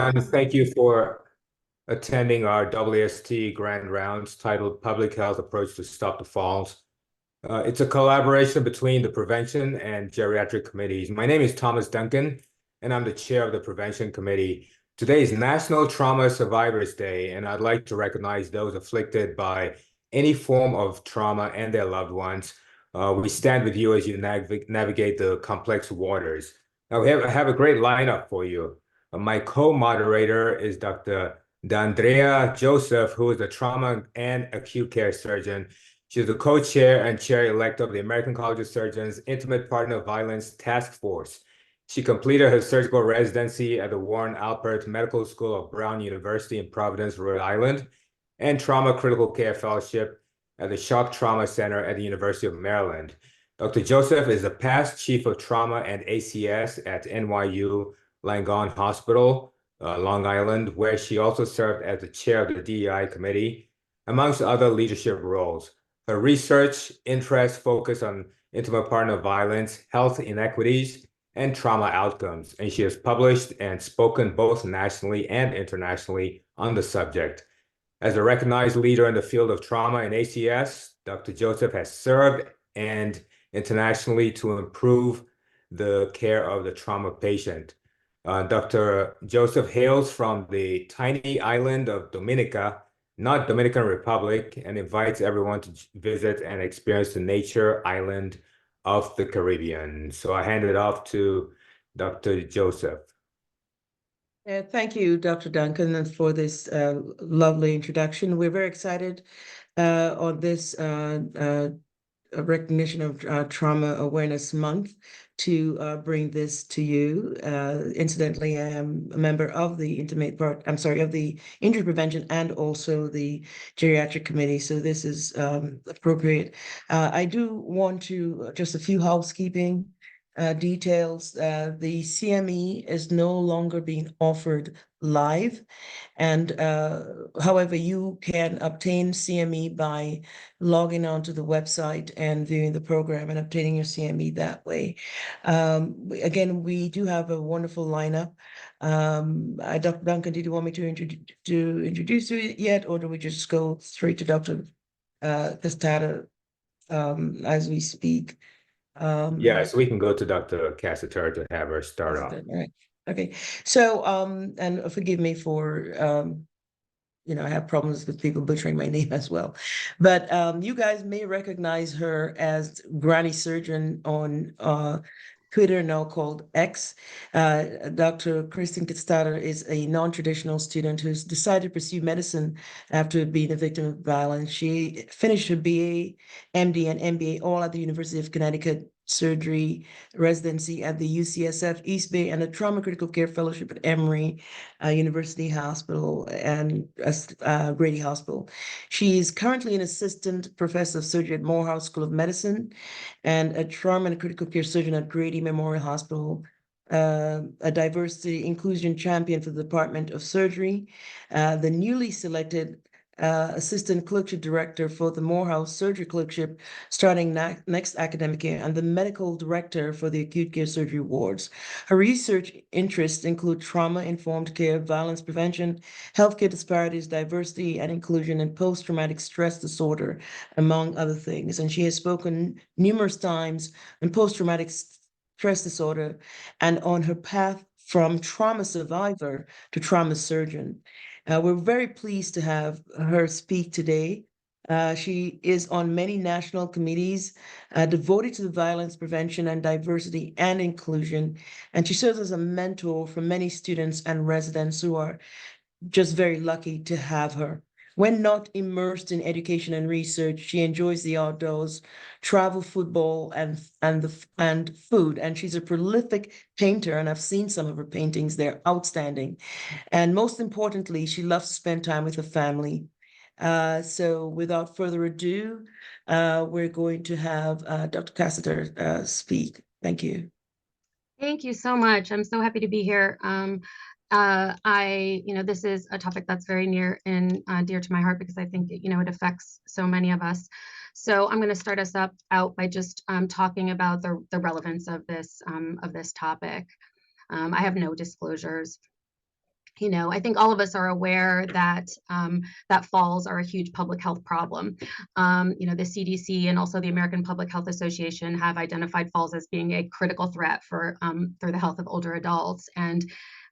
Thank you for attending our AAST Grand Rounds titled Public Health Approach to Stop the Falls. It's a collaboration between the Prevention and Geriatric Committees. My name is Thomas Duncan, and I'm the chair of the Prevention Committee. Today is National Trauma Survivors Day, and I'd like to recognize those afflicted by any form of trauma and their loved ones. We stand with you as you navigate the complex waters. Now, I have a great lineup for you. My co-moderator is Dr. D'Andrea Joseph, who is a trauma and acute care surgeon. She's the co-chair and chair-elect of the American College of Surgeons Intimate Partner Violence Task Force. She completed her surgical residency at the Warren Alpert Medical School of Brown University in Providence, Rhode Island, and Trauma Critical Care Fellowship at the Shock Trauma Center at the University of Maryland. Dr. Joseph is the past chief of trauma and ACS at NYU Langone Hospital, Long Island, where she also served as the chair of the DEI committee, amongst other leadership roles. Her research interests focus on intimate partner violence, health inequities, and trauma outcomes, and she has published and spoken both nationally and internationally on the subject. As a recognized leader in the field of trauma and ACS, Dr. Joseph has served and internationally to improve the care of the trauma patient. Dr. Joseph hails from the tiny island of Dominica, not Dominican Republic, and invites everyone to visit and experience the nature island of the Caribbean. So I hand it off to Dr. Joseph. Thank you, Dr. Duncan, for this lovely introduction. We're very excited on this recognition of Trauma Awareness Month to bring this to you. Incidentally, I am a member of the of the Injury Prevention and also the Geriatric Committee, so this is appropriate. I do want to, just a few housekeeping details. The CME is no longer being offered live, and however, you can obtain CME by logging onto the website and viewing the program and obtaining your CME that way. Again, we do have a wonderful lineup. Dr. Duncan, did you want me to introduce you yet, or do we just go straight to Dr. Castater as we speak? Yes, we can go to Dr. Castater to have her start off. All right. Okay. So, and forgive me for, I have problems with people butchering my name as well. But you guys may recognize her as Granny Surgeon on Twitter, now called X. Dr. Kristen Castater is a non-traditional student who's decided to pursue medicine after being a victim of violence. She finished her BA, MD, and MBA all at the University of Connecticut surgery residency at the UCSF East Bay and a trauma critical care fellowship at Emory University Hospital and Grady Hospital. She is currently an assistant professor of surgery at Morehouse School of Medicine and a trauma and critical care surgeon at Grady Memorial Hospital, a diversity inclusion champion for the Department of Surgery, the newly selected assistant clerkship director for the Morehouse Surgery Clerkship starting next academic year, and the medical director for the acute care surgery wards. Her research interests include trauma-informed care, violence prevention, healthcare disparities, diversity and inclusion, and post-traumatic stress disorder, among other things. And she has spoken numerous times on post-traumatic stress disorder and on her path from trauma survivor to trauma surgeon. We're very pleased to have her speak today. She is on many national committees devoted to the violence prevention and diversity and inclusion, and she serves as a mentor for many students and residents who are just very lucky to have her. When not immersed in education and research, she enjoys the outdoors, travel, football, and food. And she's a prolific painter, and I've seen some of her paintings. They're outstanding. And most importantly, she loves to spend time with her family. So without further ado, we're going to have Dr. Castater speak. Thank you. Thank you so much. I'm so happy to be here. This is a topic that's very near and dear to my heart because I think, it affects so many of us. So I'm going to start us out by just talking about the relevance of this topic. I have no disclosures I think all of us are aware that that falls are a huge public health problem. The CDC and also the American Public Health Association have identified falls as being a critical threat for the health of older adults. And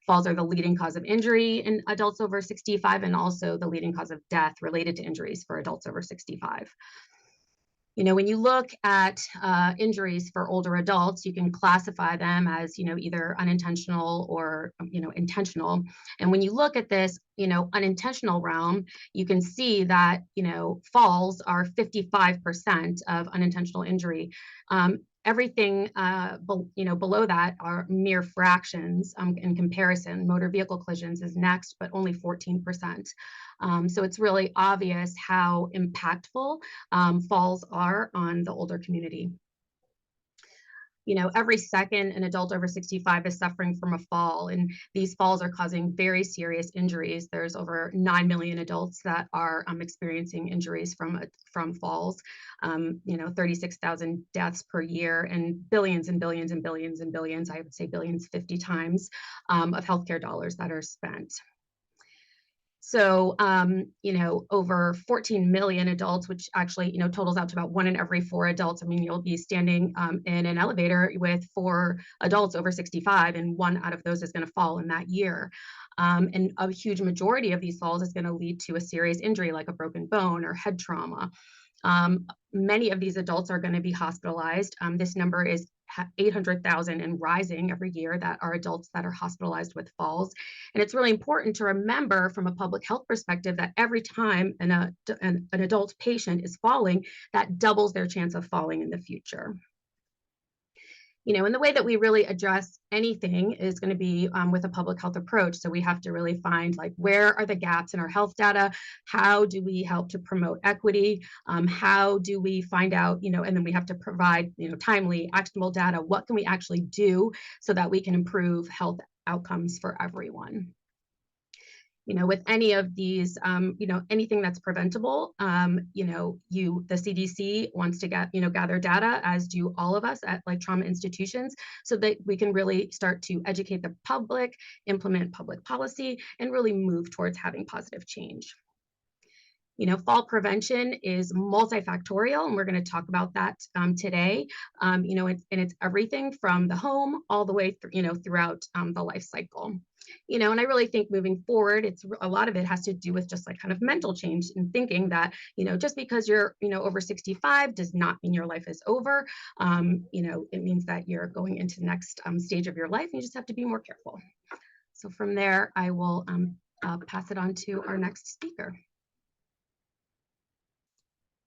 falls are the leading cause of injury in adults over 65 and also the leading cause of death related to injuries for adults over 65. When you look at injuries for older adults, you can classify them as, either unintentional or, intentional. And when you look at this, unintentional realm, you can see that, falls are 55% of unintentional injury. Everything below that are mere fractions in comparison. Motor vehicle collisions is next, but only 14%. So it's really obvious how impactful falls are on the older community. Every second an adult over 65 is suffering from a fall, and these falls are causing very serious injuries. There's over 9 million adults that are experiencing injuries from falls, 36,000 deaths per year, and billions and billions and billions and billions, I would say billions 50 times, of healthcare dollars that are spent. So, over 14 million adults, which actually, totals out to about 1 in every 4 adults. I mean, you'll be standing in an elevator with 4 adults over 65, and 1 out of those is going to fall in that year. And a huge majority of these falls is going to lead to a serious injury like a broken bone or head trauma. Many of these adults are going to be hospitalized. This number is 800,000 and rising every year that are adults that are hospitalized with falls. And it's really important to remember from a public health perspective that every time an adult patient is falling, that doubles their chance of falling in the future. And the way that we really address anything is going to be with a public health approach. So we have to really find, like, where are the gaps in our health data? How do we help to promote equity? How do we find out, and then we have to provide, timely, actionable data. What can we actually do so that we can improve health outcomes for everyone? With any of these, anything that's preventable, the CDC wants to gather data, as do all of us at trauma institutions, so that we can really start to educate the public, implement public policy, and really move towards having positive change. Fall prevention is multifactorial, and we're going to talk about that today. It's everything from the home all the way through, throughout the life cycle. And I really think moving forward, a lot of it has to do with just kind of mental change and thinking that, just because you're, over 65 does not mean your life is over. It means that you're going into the next stage of your life, and you just have to be more careful. So from there, I will pass it on to our next speaker.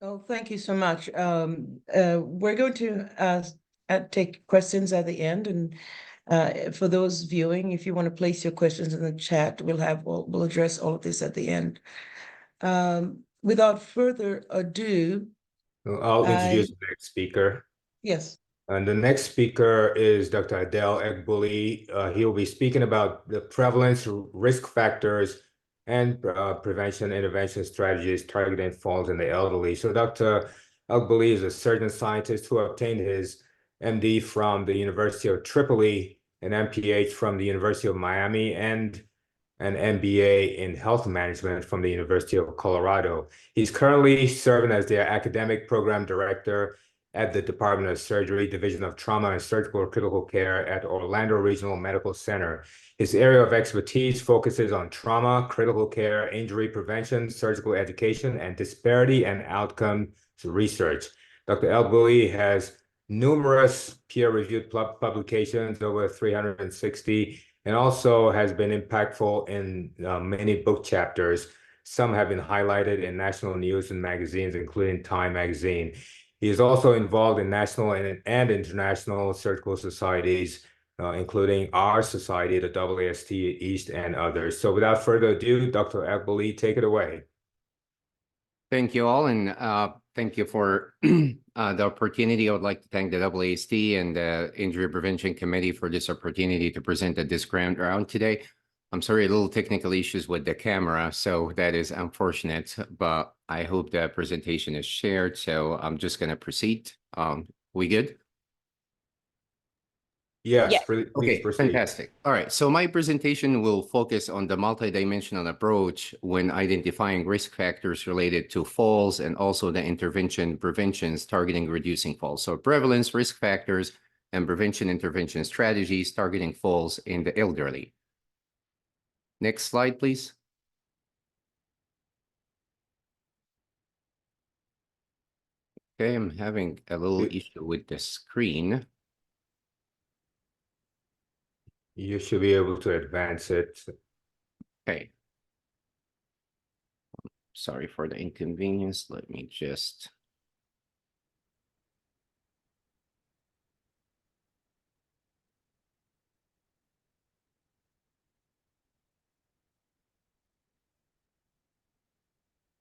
Oh, thank you so much. We're going to take questions at the end, and for those viewing, if you want to place your questions in the chat, we'll address all of this at the end. Without further ado, I'll introduce the next speaker. Yes. And the next speaker is Dr. Adel Elkbuli. He'll be speaking about the prevalence, risk factors, and prevention intervention strategies targeting falls in the elderly. So Dr. Elkbuli is a surgeon scientist who obtained his MD from the University of Tripoli, an MPH from the University of Miami, and an MBA in health management from the University of Colorado. He's currently serving as their academic program director at the Department of Surgery, Division of Trauma and Surgical Critical Care at Orlando Regional Medical Center. His area of expertise focuses on trauma, critical care, injury prevention, surgical education, and disparity and outcomes research. Dr. Elkbuli has numerous peer-reviewed publications, over 360, and also has been impactful in many book chapters. Some have been highlighted in national news and magazines, including Time magazine. He is also involved in national and international surgical societies, including our society, the AAST East, and others. So without further ado, Dr. Elkbuli, take it away. Thank you all, and thank you for the opportunity. I would like to thank the AAST and the Injury Prevention Committee for this opportunity to present at this grand round today. I'm sorry, a little technical issues with the camera, so that is unfortunate, but I hope the presentation is shared, so I'm just going to proceed. We good? Yes, Yes. please Okay, proceed. fantastic. All right, so my presentation will focus on the multidimensional approach when identifying risk factors related to falls and also the preventions targeting reducing falls. So prevalence, risk factors, and prevention intervention strategies targeting falls in the elderly. Next slide, please. Okay, I'm having a little issue with the screen. You should be able to advance it. Okay. Sorry for the inconvenience. Let me just.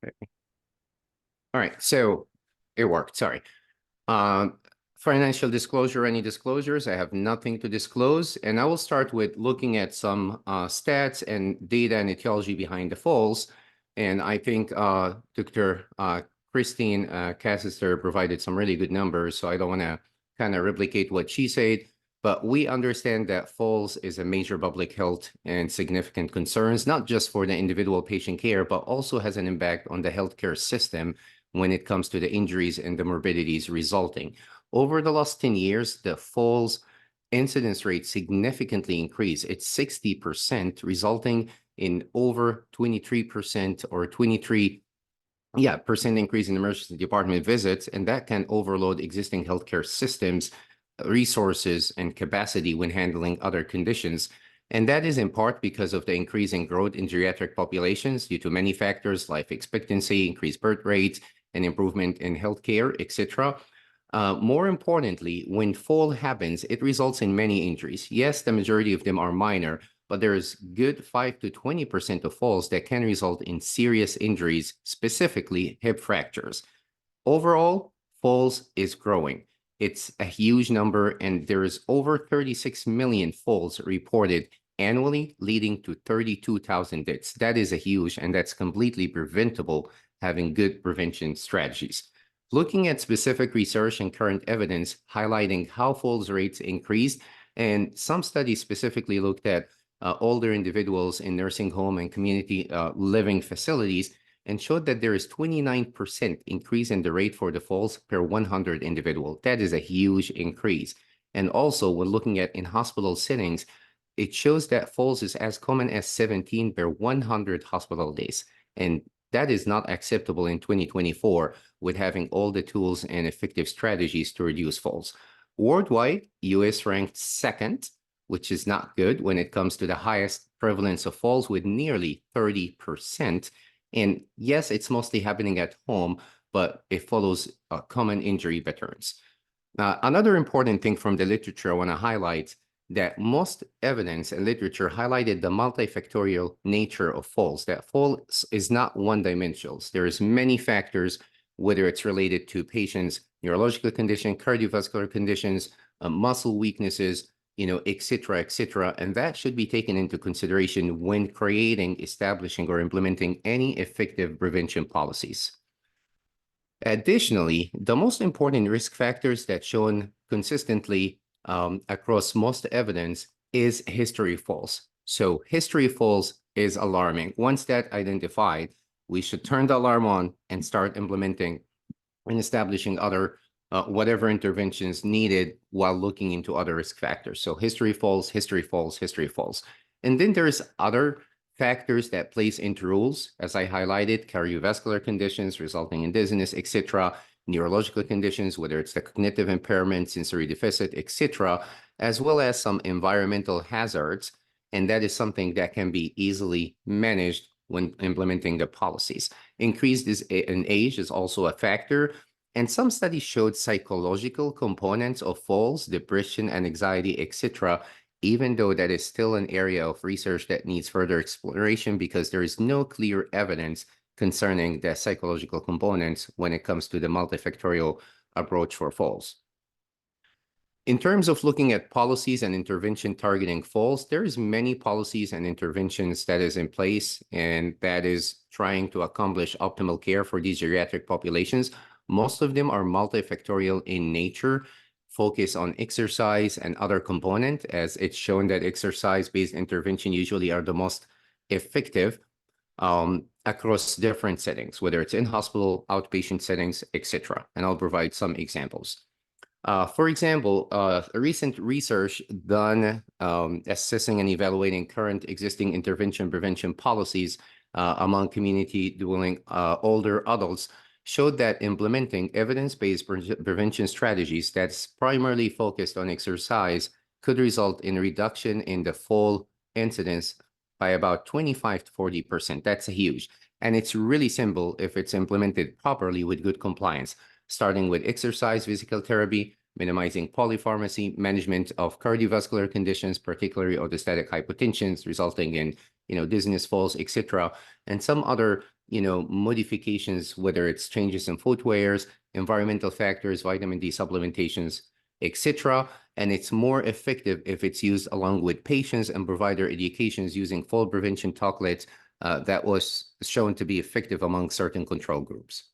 Okay. All right, so it worked. Sorry. Financial disclosure, any disclosures? I have nothing to disclose. And I will start with looking at some stats and data and etiology behind the falls. And I think Dr. Christine Castater provided some really good numbers, so I don't want to kind of replicate what she said. But we understand that falls is a major public health and significant concerns, not just for the individual patient care, but also has an impact on the healthcare system when it comes to the injuries and the morbidities resulting. Over the last 10 years, the falls incidence rate significantly increased. It's 60%, resulting in over 23% or 23% increase in emergency department visits, and that can overload existing healthcare systems, resources, and capacity when handling other conditions. And that is in part because of the increasing growth in geriatric populations due to many factors, life expectancy, increased birth rates, and improvement in healthcare, etc. More importantly, when fall happens, it results in many injuries. Yes, the majority of them are minor, but there is good 5 to 20% of falls that can result in serious injuries, specifically hip fractures. Overall, falls is growing. It's a huge number, and there is over 36 million falls reported annually, leading to 32,000 deaths. That is a huge, and that's completely preventable, having good prevention strategies. Looking at specific research and current evidence highlighting how falls rates increased, and some studies specifically looked at older individuals in nursing home and community living facilities, and showed that there is 29% increase in the rate for the falls per 100 individual. That is a huge increase. And also, when looking at in hospital settings, it shows that falls is as common as 17 per 100 hospital days. And that is not acceptable in 2024 with having all the tools and effective strategies to reduce falls. Worldwide, US ranked second, which is not good when it comes to the highest prevalence of falls with nearly 30%. And yes, it's mostly happening at home, but it follows common injury patterns. Another important thing from the literature I want to highlight that most evidence and literature highlighted the multifactorial nature of falls, that fall is not one-dimensional. There's many factors, whether it's related to patients' neurological condition, cardiovascular conditions, muscle weaknesses, et cetera, and that should be taken into consideration when creating, establishing, or implementing any effective prevention policies. Additionally, the most important risk factors that shown consistently across most evidence is history of falls. So history of falls is alarming. Once that identified, we should turn the alarm on and start implementing and establishing other whatever interventions needed while looking into other risk factors. So history falls, history falls, history falls. And then there's other factors that plays into rules, as I highlighted, cardiovascular conditions resulting in dizziness, etc., neurological conditions, whether it's the cognitive impairment, sensory deficit, etc., as well as some environmental hazards. And that is something that can be easily managed when implementing the policies. Increased in age is also a factor. And some studies showed psychological components of falls, depression, and anxiety, etc., even though that is still an area of research that needs further exploration because there is no clear evidence concerning the psychological components when it comes to the multifactorial approach for falls. In terms of looking at policies and intervention targeting falls, there's many policies and interventions that is in place, and that is trying to accomplish optimal care for these geriatric populations. Most of them are multifactorial in nature. focus on exercise and other component, as it's shown that exercise-based intervention usually are the most effective across different settings, whether it's in hospital, outpatient settings, etc. And I'll provide some examples. For example, a recent research done assessing and evaluating current existing intervention prevention policies among community-dwelling older adults showed that implementing evidence-based prevention strategies that's primarily focused on exercise could result in a reduction in the fall incidence by about 25 to 40%. That's huge. And it's really simple if it's implemented properly with good compliance, starting with exercise physical therapy, minimizing polypharmacy, management of cardiovascular conditions, particularly orthostatic hypotension, resulting in, dizziness, falls, etc., and some other, modifications, whether it's changes in footwears, environmental factors, vitamin D supplementations, etc. And it's more effective if it's used along with patients and provider educations using fall prevention talklets that was shown to be effective among certain control groups.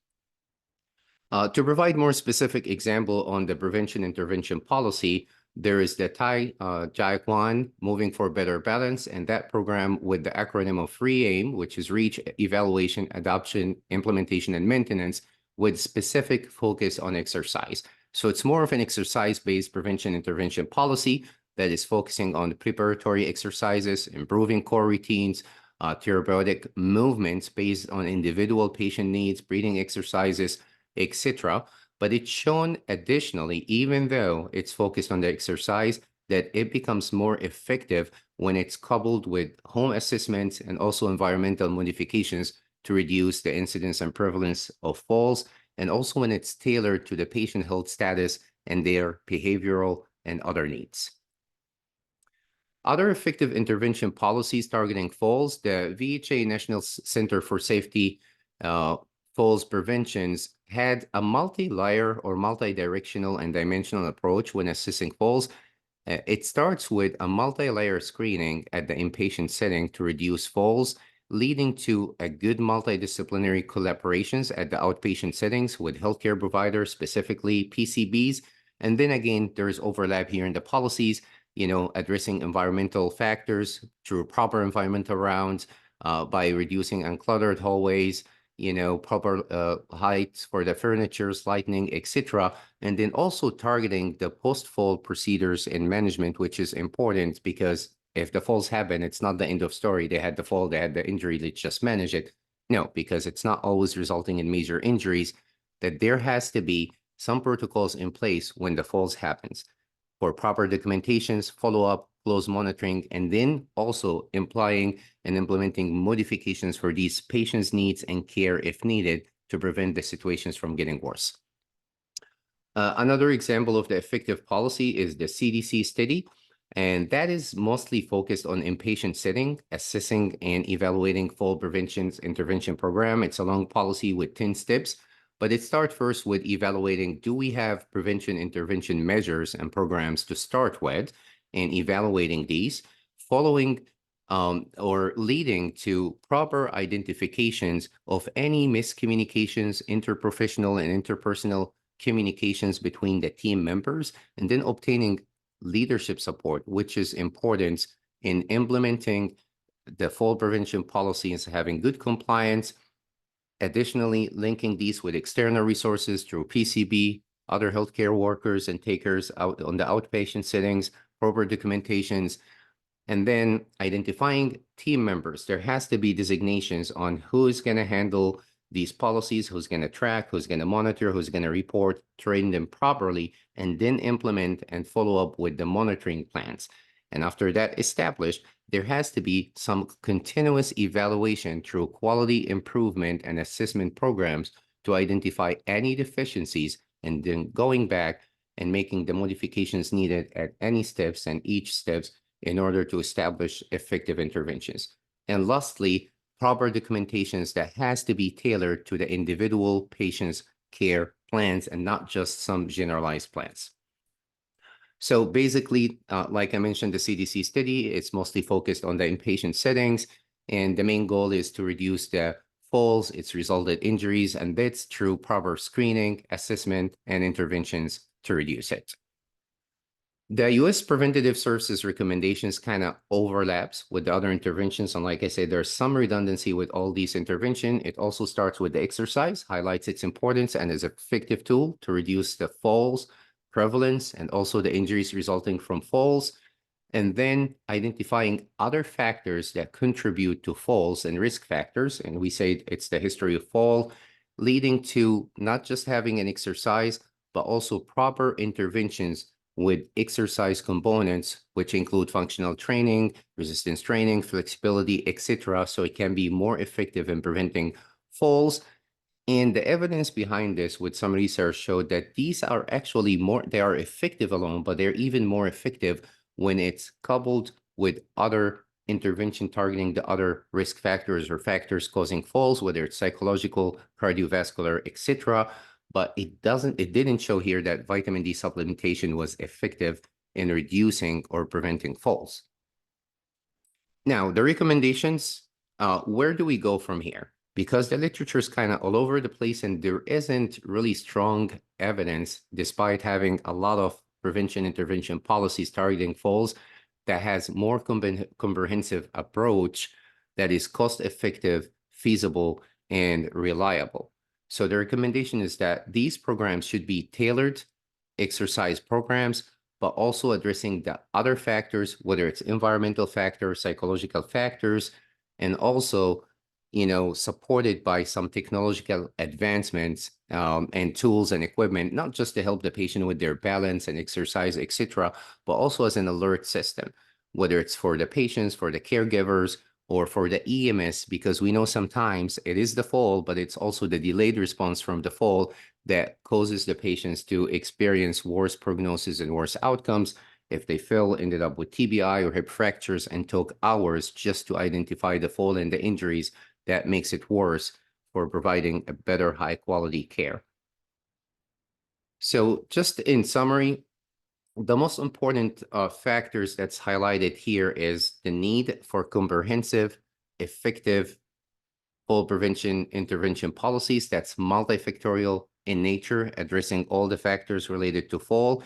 To provide more specific example on the prevention intervention policy, there is the JAIC-1, Moving for Better Balance, and that program with the acronym of REAIM, which is Reach, Evaluation, Adoption, Implementation, and Maintenance, with specific focus on exercise. So it's more of an exercise-based prevention intervention policy that is focusing on the preparatory exercises, improving core routines, therapeutic movements based on individual patient needs, breathing exercises, etc. But it's shown additionally, even though it's focused on the exercise, that it becomes more effective when it's coupled with home assessments and also environmental modifications to reduce the incidence and prevalence of falls, and also when it's tailored to the patient health status and their behavioral and other needs. Other effective intervention policies targeting falls, the VHA National Center for Safety Falls Preventions had a multi-layer or multi-directional and dimensional approach when assessing falls. It starts with a multi-layer screening at the inpatient setting to reduce falls, leading to a good multidisciplinary collaborations at the outpatient settings with healthcare providers, specifically PCBs. And then again, there's overlap here in the policies, addressing environmental factors through proper environmental rounds by reducing uncluttered hallways, proper heights for the furniture, lighting, etc. And then also targeting the post-fall procedures and management, which is important because if the falls happen, it's not the end of story. They had the fall, they had the injury, let's just manage it. No, because it's not always resulting in major injuries, that there has to be some protocols in place when the falls happens for proper documentations, follow-up, close monitoring, and then also implying and implementing modifications for these patients' needs and care if needed to prevent the situations from getting worse. Another example of the effective policy is the CDC study, and that is mostly focused on inpatient setting, assessing and evaluating fall prevention intervention program. It's a long policy with 10 steps, but it starts first with evaluating, do we have prevention intervention measures and programs to start with, and evaluating these, following or leading to proper identifications of any miscommunications, interprofessional and interpersonal communications between the team members, and then obtaining leadership support, which is important in implementing the fall prevention policies, having good compliance. Additionally, linking these with external resources through PCB, other healthcare workers and takers out on the outpatient settings, proper documentations, and then identifying team members. There has to be designations on who is going to handle these policies, who's going to track, who's going to monitor, who's going to report, train them properly, and then implement and follow up with the monitoring plans. And after that established, there has to be some continuous evaluation through quality improvement and assessment programs to identify any deficiencies, and then going back and making the modifications needed at any steps and each steps in order to establish effective interventions. And lastly, proper documentations that has to be tailored to the individual patient's care plans and not just some generalized plans. So basically, like I mentioned, the CDC study, it's mostly focused on the inpatient settings, and the main goal is to reduce the falls, its resulted injuries, and that's through proper screening, assessment, and interventions to reduce it. The U.S. Preventative Services recommendations kind of overlaps with the other interventions. And like I said, there's some redundancy with all these interventions. It also starts with the exercise, highlights its importance and is an effective tool to reduce the falls prevalence and also the injuries resulting from falls. And then identifying other factors that contribute to falls and risk factors. And we say it's the history of fall, leading to not just having an exercise, but also proper interventions with exercise components, which include functional training, resistance training, flexibility, etc. So it can be more effective in preventing falls. And the evidence behind this with some research showed that these are actually they are effective alone, but they're even more effective when it's coupled with other intervention targeting the other risk factors or factors causing falls, whether it's psychological, cardiovascular, etc. But it didn't show here that vitamin D supplementation was effective in reducing or preventing falls. Now, the recommendations, where do we go from here? Because the literature is kind of all over the place and there isn't really strong evidence, despite having a lot of prevention intervention policies targeting falls, that has more comprehensive approach that is cost-effective, feasible, and reliable. So the recommendation is that these programs should be tailored exercise programs, but also addressing the other factors, whether it's environmental factors, psychological factors, and also, supported by some technological advancements and tools and equipment, not just to help the patient with their balance and exercise, etc., but also as an alert system, whether it's for the patients, for the caregivers, or for the EMS, because we know sometimes it is the fall, but it's also the delayed response from the fall that causes the patients to experience worse prognosis and worse outcomes. If they ended up with TBI or hip fractures and took hours just to identify the fall and the injuries, that makes it worse for providing a better high quality care. So just in summary, the most important factors that's highlighted here is the need for comprehensive, effective fall prevention intervention policies that's multifactorial in nature, addressing all the factors related to fall.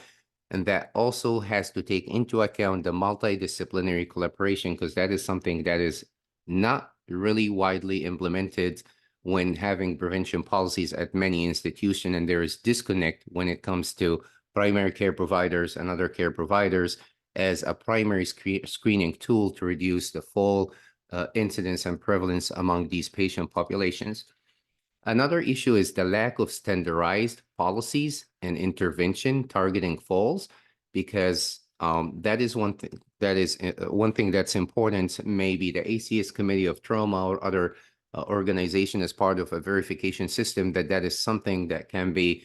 And that also has to take into account the multidisciplinary collaboration, because that is something that is not really widely implemented when having prevention policies at many institutions. And there is disconnect when it comes to primary care providers and other care providers as a primary screening tool to reduce the fall incidence and prevalence among these patient populations. Another issue is the lack of standardized policies and intervention targeting falls, because that is one thing that's important. Maybe the ACS Committee of Trauma or other organization as part of a verification system, that is something that can be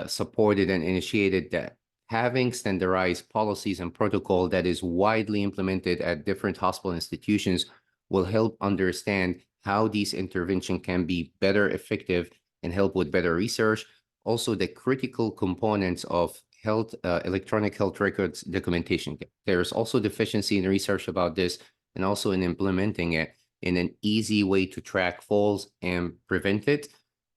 supported and initiated, that having standardized policies and protocol that is widely implemented at different hospital institutions will help understand how these interventions can be better effective and help with better research. Also, the critical components of health, electronic health records documentation. There's also deficiency in research about this and also in implementing it in an easy way to track falls and prevent it.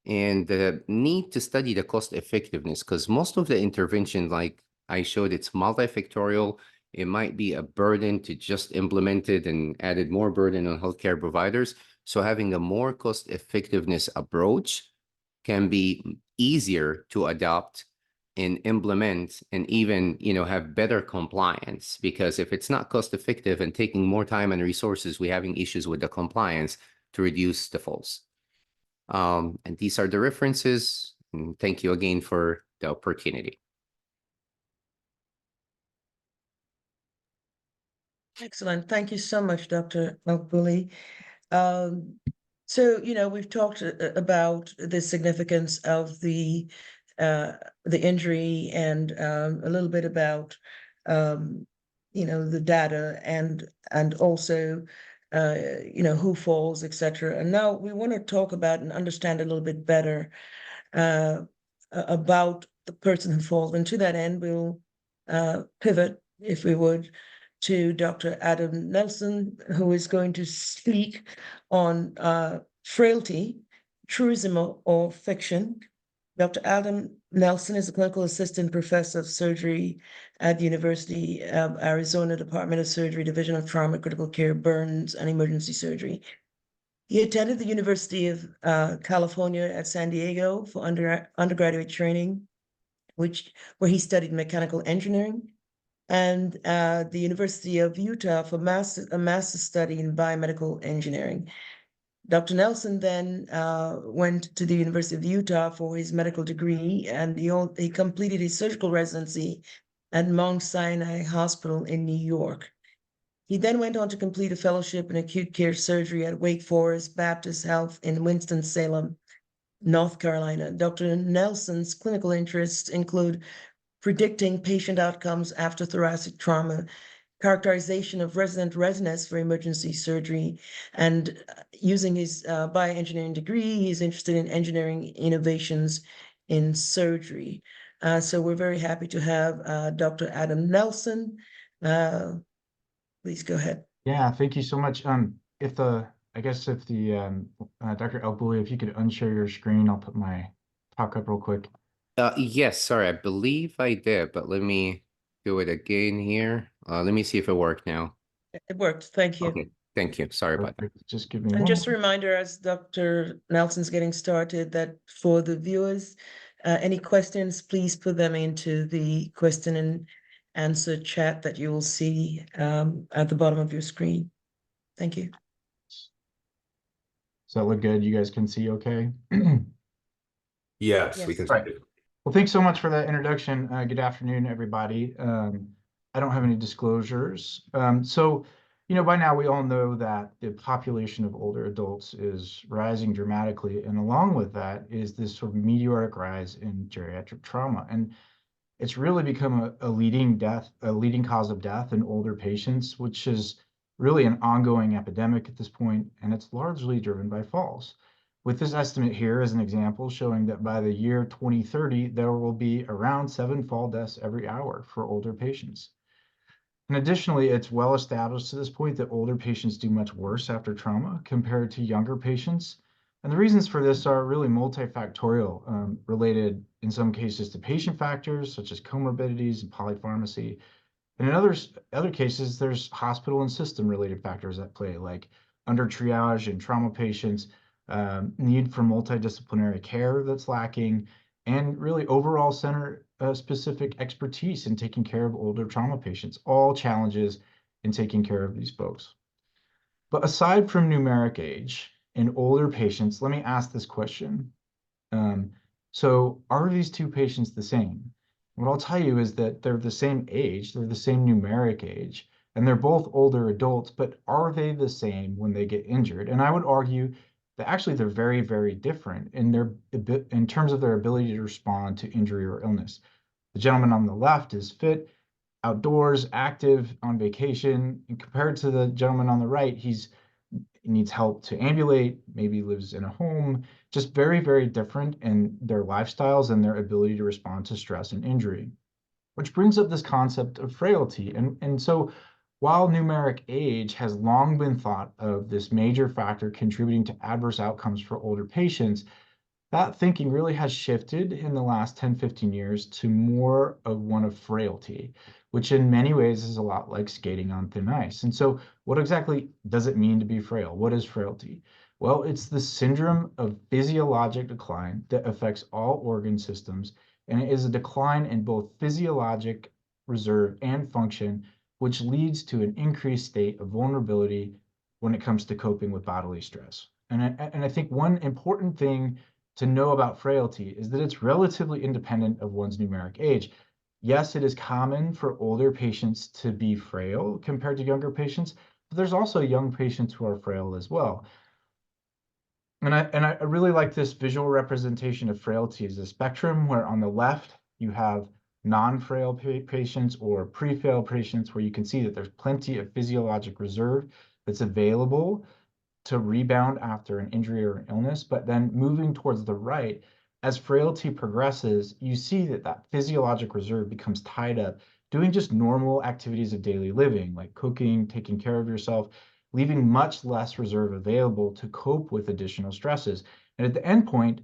And the need to study the cost effectiveness, because most of the intervention, like I showed, it's multifactorial. It might be a burden to just implement it and added more burden on healthcare providers. So having a more cost effectiveness approach can be easier to adopt and implement, and even, have better compliance, because if it's not cost effective and taking more time and resources, we're having issues with the compliance to reduce the falls. And these are the references. And thank you again for the opportunity. Excellent. Thank you so much, Dr. Elkbuli. So, we've talked about the significance of the injury and a little bit about, the data and also, who falls, et cetera. And now we want to talk about and understand a little bit better about the person who falls. And to that end, we'll pivot, if we would, to Dr. Adel Nelson, who is going to speak on frailty, truism or fiction, Dr. Adam Nelson is a clinical assistant professor of surgery at the University of Arizona Department of Surgery, Division of Trauma, Critical Care, Burns, and Emergency Surgery. He attended the University of California at San Diego for undergraduate training, where he studied mechanical engineering, and the University of Utah for a master's study in biomedical engineering. Dr. Nelson then went to the University of Utah for his medical degree, and he completed his surgical residency at Mount Sinai Hospital in New York. He then went on to complete a fellowship in acute care surgery at Wake Forest Baptist Health in Winston-Salem, North Carolina. Dr. Nelson's clinical interests include predicting patient outcomes after thoracic trauma, characterization of resident readiness for emergency surgery, and using his bioengineering degree, he's interested in engineering innovations in surgery. So we're very happy to have Dr. Adam Nelson. Please go ahead. Yeah, thank you so much. If the Dr. Elkbuli, if you could unshare your screen, I'll put my talk up real quick. Yes, sorry, I believe I did, but let me do it again here. Let me see if it worked now. It worked. Thank you. Okay, thank you. Sorry about that. Perfect. Just give me And one just a moment. reminder, as Dr. Nelson's getting started, that for the viewers, any questions, please put them into the question and answer chat that you will see at the bottom of your screen. Thank you. Does that look good? You guys can see okay? Yes, we Yes. can see Right. it. Well, thanks so much for that introduction. Good afternoon, everybody. I don't have any disclosures. So, by now we all know that the population of older adults is rising dramatically. And along with that is this sort of meteoric rise in geriatric trauma. And it's really become a leading cause of death in older patients, which is really an ongoing epidemic at this point, and it's largely driven by falls. With this estimate here as an example showing that by the year 2030, there will be around 7 fall deaths every hour for older patients. And additionally, it's well established to this point that older patients do much worse after trauma compared to younger patients. And the reasons for this are really multifactorial, related in some cases to patient factors such as comorbidities and polypharmacy. And in other cases, there's hospital and system related factors at play, like under triage in trauma patients, need for multidisciplinary care that's lacking, and really overall center specific expertise in taking care of older trauma patients, all challenges in taking care of these folks. But aside from numeric age in older patients, let me ask this question. So are these two patients the same? What I'll tell you is that they're the same age, they're the same numeric age, and they're both older adults, but are they the same when they get injured? And I would argue that actually they're very, very different in terms of their ability to respond to injury or illness. The gentleman on the left is fit, outdoors, active, on vacation, and compared to the gentleman on the right, he needs help to ambulate, maybe lives in a home, just very, very different in their lifestyles and their ability to respond to stress and injury, which brings up this concept of frailty. And so while numeric age has long been thought of this major factor contributing to adverse outcomes for older patients, that thinking really has shifted in the last 10, 15 years to more of one of frailty, which in many ways is a lot like skating on thin ice. And so what exactly does it mean to be frail? What is frailty? Well, it's the syndrome of physiologic decline that affects all organ systems, and it is a decline in both physiologic reserve and function, which leads to an increased state of vulnerability when it comes to coping with bodily stress. And I think one important thing to know about frailty is that it's relatively independent of one's numeric age. Yes, it is common for older patients to be frail compared to younger patients, but there's also young patients who are frail as well. And I really like this visual representation of frailty as a spectrum where on the left you have non-frail patients or pre-frail patients where you can see that there's plenty of physiologic reserve that's available to rebound after an injury or an illness. But then moving towards the right, as frailty progresses, you see that that physiologic reserve becomes tied up doing just normal activities of daily living, like cooking, taking care of yourself, leaving much less reserve available to cope with additional stresses. And at the end point,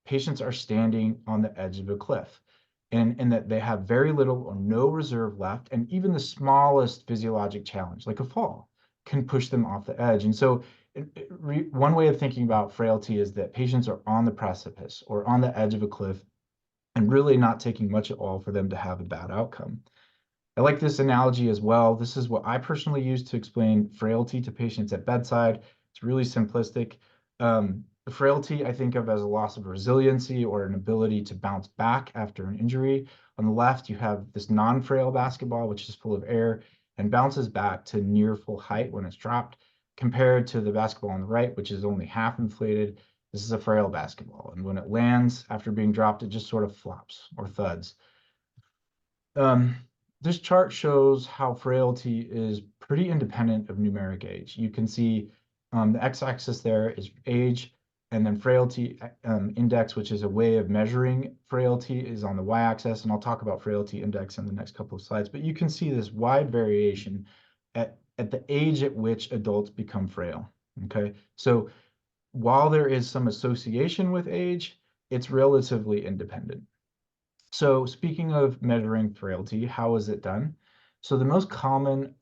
patients are standing on the edge of a cliff, and that they have very little or no reserve left, and even the smallest physiologic challenge, like a fall, can push them off the edge. And so one way of thinking about frailty is that patients are on the precipice or on the edge of a cliff and really not taking much at all for them to have a bad outcome. I like this analogy as well. This is what I personally use to explain frailty to patients at bedside. It's really simplistic. Frailty, I think of as a loss of resiliency or an ability to bounce back after an injury. On the left, you have this non-frail basketball, which is full of air and bounces back to near full height when it's dropped, compared to the basketball on the right, which is only half inflated. This is a frail basketball, and when it lands after being dropped, it just sort of flops or thuds. This chart shows how frailty is pretty independent of numeric age. You can see the x-axis there is age, and then frailty index, which is a way of measuring frailty, is on the y-axis, and I'll talk about frailty index in the next couple of slides. But you can see this wide variation at the age at which adults become frail, okay? So while there is some association with age, it's relatively independent. So speaking of measuring frailty, how is it done? So the most common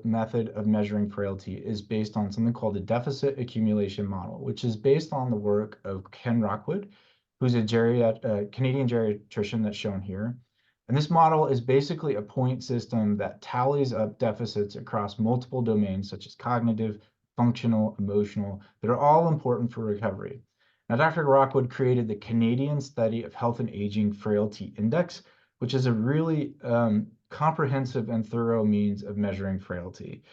method of measuring frailty is based on something called the deficit accumulation model, which is based on the work of Ken Rockwood, who's a Canadian geriatrician that's shown here. And this model is basically a point system that tallies up deficits across multiple domains, such as cognitive, functional, emotional, that are all important for recovery. Now, Dr. Rockwood created the Canadian Study of Health and Aging Frailty Index, which is a really comprehensive and thorough means of measuring frailty.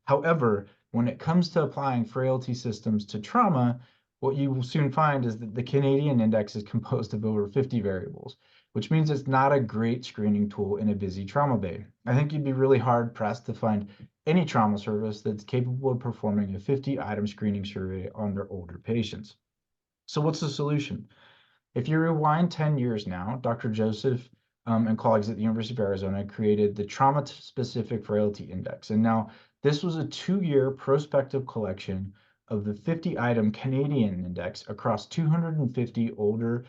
However, when it comes to applying frailty systems to trauma, what you will soon find is that the Canadian index is composed of over 50 variables, which means it's not a great screening tool in a busy trauma bay. I think you'd be really hard pressed to find any trauma service that's capable of performing a 50-item screening survey on their older patients. So what's the solution? If you rewind 10 years now, Dr. Joseph and colleagues at the University of Arizona created the Trauma-Specific Frailty Index. And now this was a 2-year prospective collection of the 50-item Canadian index across 250 older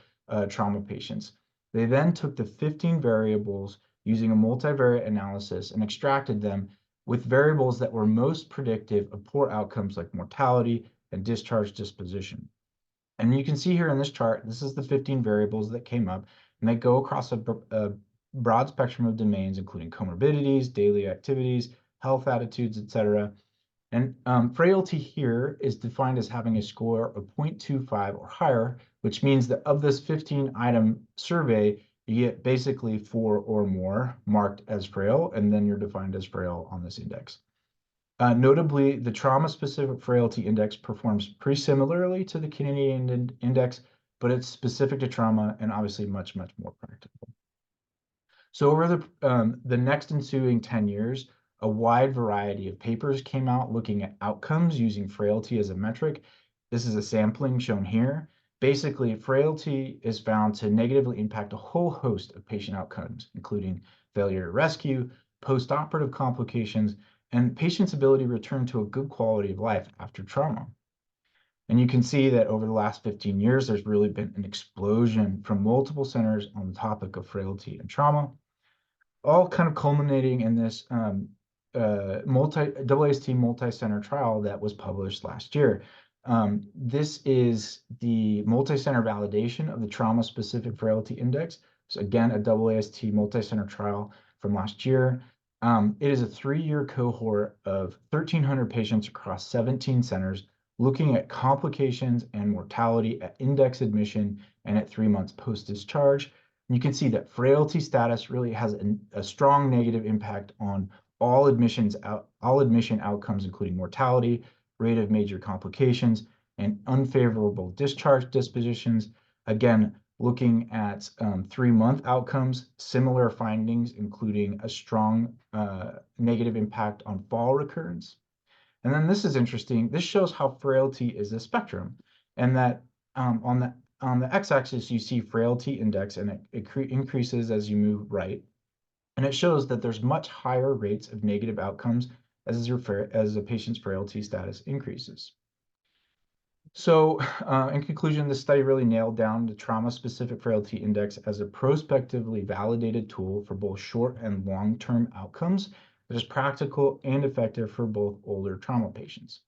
trauma patients. They then took the 15 variables using a multivariate analysis and extracted them with variables that were most predictive of poor outcomes like mortality and discharge disposition. And you can see here in this chart, this is the 15 variables that came up, and they go across a broad spectrum of domains, including comorbidities, daily activities, health attitudes, etc. And frailty here is defined as having a score of 0.25 or higher, which means that of this 15-item survey, you get basically 4 or more marked as frail, and then you're defined as frail on this index. Notably, the Trauma-Specific Frailty Index performs pretty similarly to the Canadian Index, but it's specific to trauma and obviously much, much more practical. So over the next ensuing 10 years, a wide variety of papers came out looking at outcomes using frailty as a metric. This is a sampling shown here. Basically, frailty is found to negatively impact a whole host of patient outcomes, including failure to rescue, post-operative complications, and patients' ability to return to a good quality of life after trauma. And you can see that over the last 15 years, there's really been an explosion from multiple centers on the topic of frailty and trauma, all kind of culminating in this AAST multi-center trial that was published last year. This is the multi-center validation of the Trauma-Specific Frailty Index. So again, a AAST multi-center trial from last year. It is a 3-year cohort of 1,300 patients across 17 centers looking at complications and mortality at index admission and at 3 months post-discharge. You can see that frailty status really has a strong negative impact on all admission outcomes, including mortality, rate of major complications, and unfavorable discharge dispositions. Again, looking at 3-month outcomes, similar findings, including a strong negative impact on fall recurrence. And then this is interesting. This shows how frailty is a spectrum, and that on the x-axis, you see frailty index, and it increases as you move right. And it shows that there's much higher rates of negative outcomes as a patient's frailty status increases. So in conclusion, this study really nailed down the trauma-specific frailty index as a prospectively validated tool for both short and long-term outcomes that is practical and effective for both older trauma patients.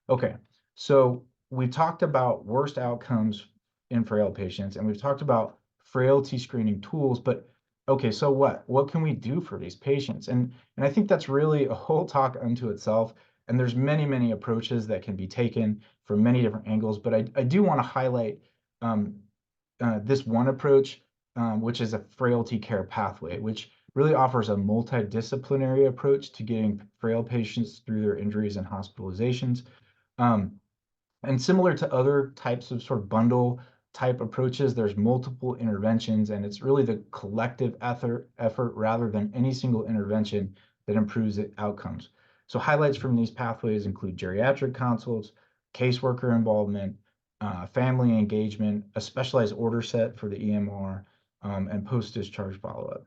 Okay, so we talked about worst outcomes in frail patients, and we've talked about frailty screening tools, but okay, so what? What can we do for these patients? And I think that's really a whole talk unto itself. And there's many, many approaches that can be taken from many different angles, but I do want to highlight this one approach, which is a frailty care pathway, which really offers a multidisciplinary approach to getting frail patients through their injuries and hospitalizations. And similar to other types of sort of bundle type approaches, there's multiple interventions, and it's really the collective effort rather than any single intervention that improves the outcomes. So highlights from these pathways include geriatric consults, caseworker involvement, family engagement, a specialized order set for the EMR, and post-discharge follow-up.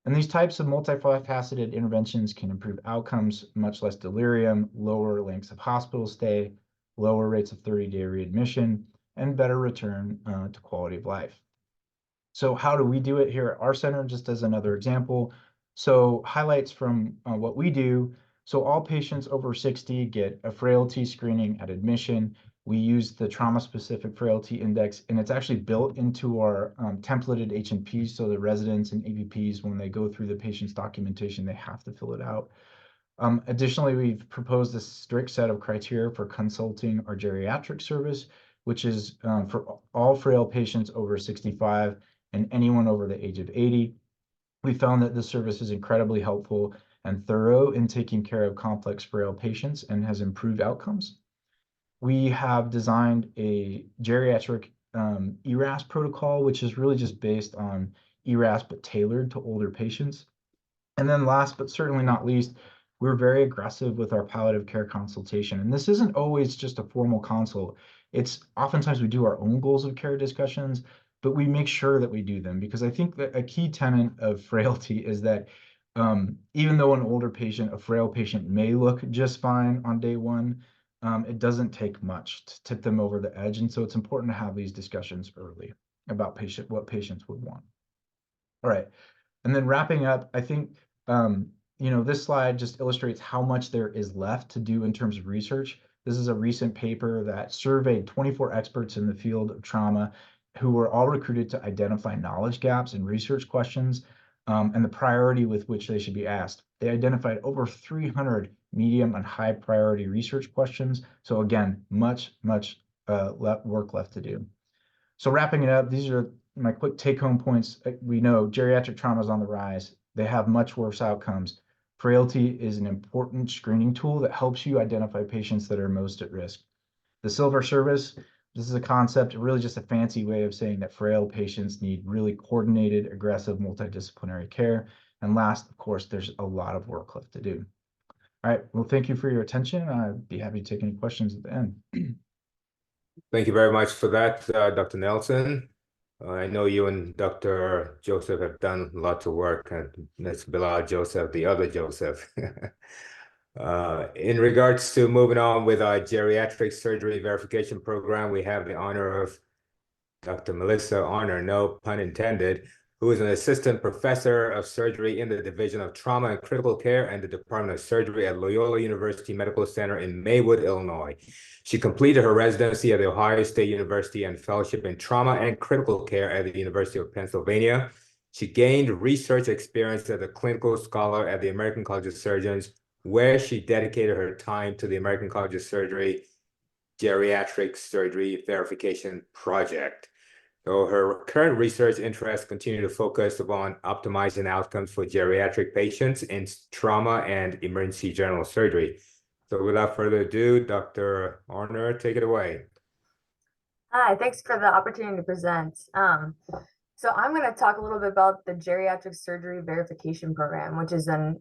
And these types of multifaceted interventions can improve outcomes, much less delirium, lower lengths of hospital stay, lower rates of 30-day readmission, and better return to quality of life. So how do we do it here at our center, just as another example? So highlights from what we do. So all patients over 60 get a frailty screening at admission. We use the trauma-specific frailty index, and it's actually built into our templated H&Ps, so the residents and AVPs, when they go through the patient's documentation, they have to fill it out. Additionally, we've proposed a strict set of criteria for consulting our geriatric service, which is for all frail patients over 65 and anyone over the age of 80. We found that this service is incredibly helpful and thorough in taking care of complex frail patients and has improved outcomes. We have designed a geriatric ERAS protocol, which is really just based on ERAS but tailored to older patients. And then last but certainly not least, we're very aggressive with our palliative care consultation. And this isn't always just a formal consult. It's oftentimes we do our own goals of care discussions, but we make sure that we do them, because I think that a key tenet of frailty is that even though an older patient, a frail patient, may look just fine on day one, it doesn't take much to tip them over the edge. And so it's important to have these discussions early about what patients would want. All right. And then wrapping up, I think, this slide just illustrates how much there is left to do in terms of research. This is a recent paper that surveyed 24 experts in the field of trauma who were all recruited to identify knowledge gaps and research questions and the priority with which they should be asked. They identified over 300 medium and high priority research questions. So again, much work left to do. So wrapping it up, these are my quick take-home points. We know geriatric trauma is on the rise. They have much worse outcomes. Frailty is an important screening tool that helps you identify patients that are most at risk. The silver service, this is a concept, really just a fancy way of saying that frail patients need really coordinated, aggressive, multidisciplinary care. And last, of course, there's a lot of work left to do. All right, well, thank you for your attention. I'd be happy to take any questions at the end. Thank you very much for that, Dr. Nelson. I know you and Dr. Joseph have done lots of work, and that's Bilal Joseph, the other Joseph. In regards to moving on with our geriatric surgery verification program, we have the honor of Dr. Melissa Hornor, no pun intended, who is an assistant professor of surgery in the Division of Trauma and Critical Care and the Department of Surgery at Loyola University Medical Center in Maywood, Illinois. She completed her residency at the Ohio State University and fellowship in trauma and critical care at the University of Pennsylvania. She gained research experience as a clinical scholar at the American College of Surgeons, where she dedicated her time to the American College of Surgery Geriatric Surgery Verification Project. So her current research interests continue to focus upon optimizing outcomes for geriatric patients in trauma and emergency general surgery. So without further ado, Dr. Hornor, take it away. Hi, thanks for the opportunity to present. So I'm going to talk a little bit about the Geriatric Surgery Verification Program, which is a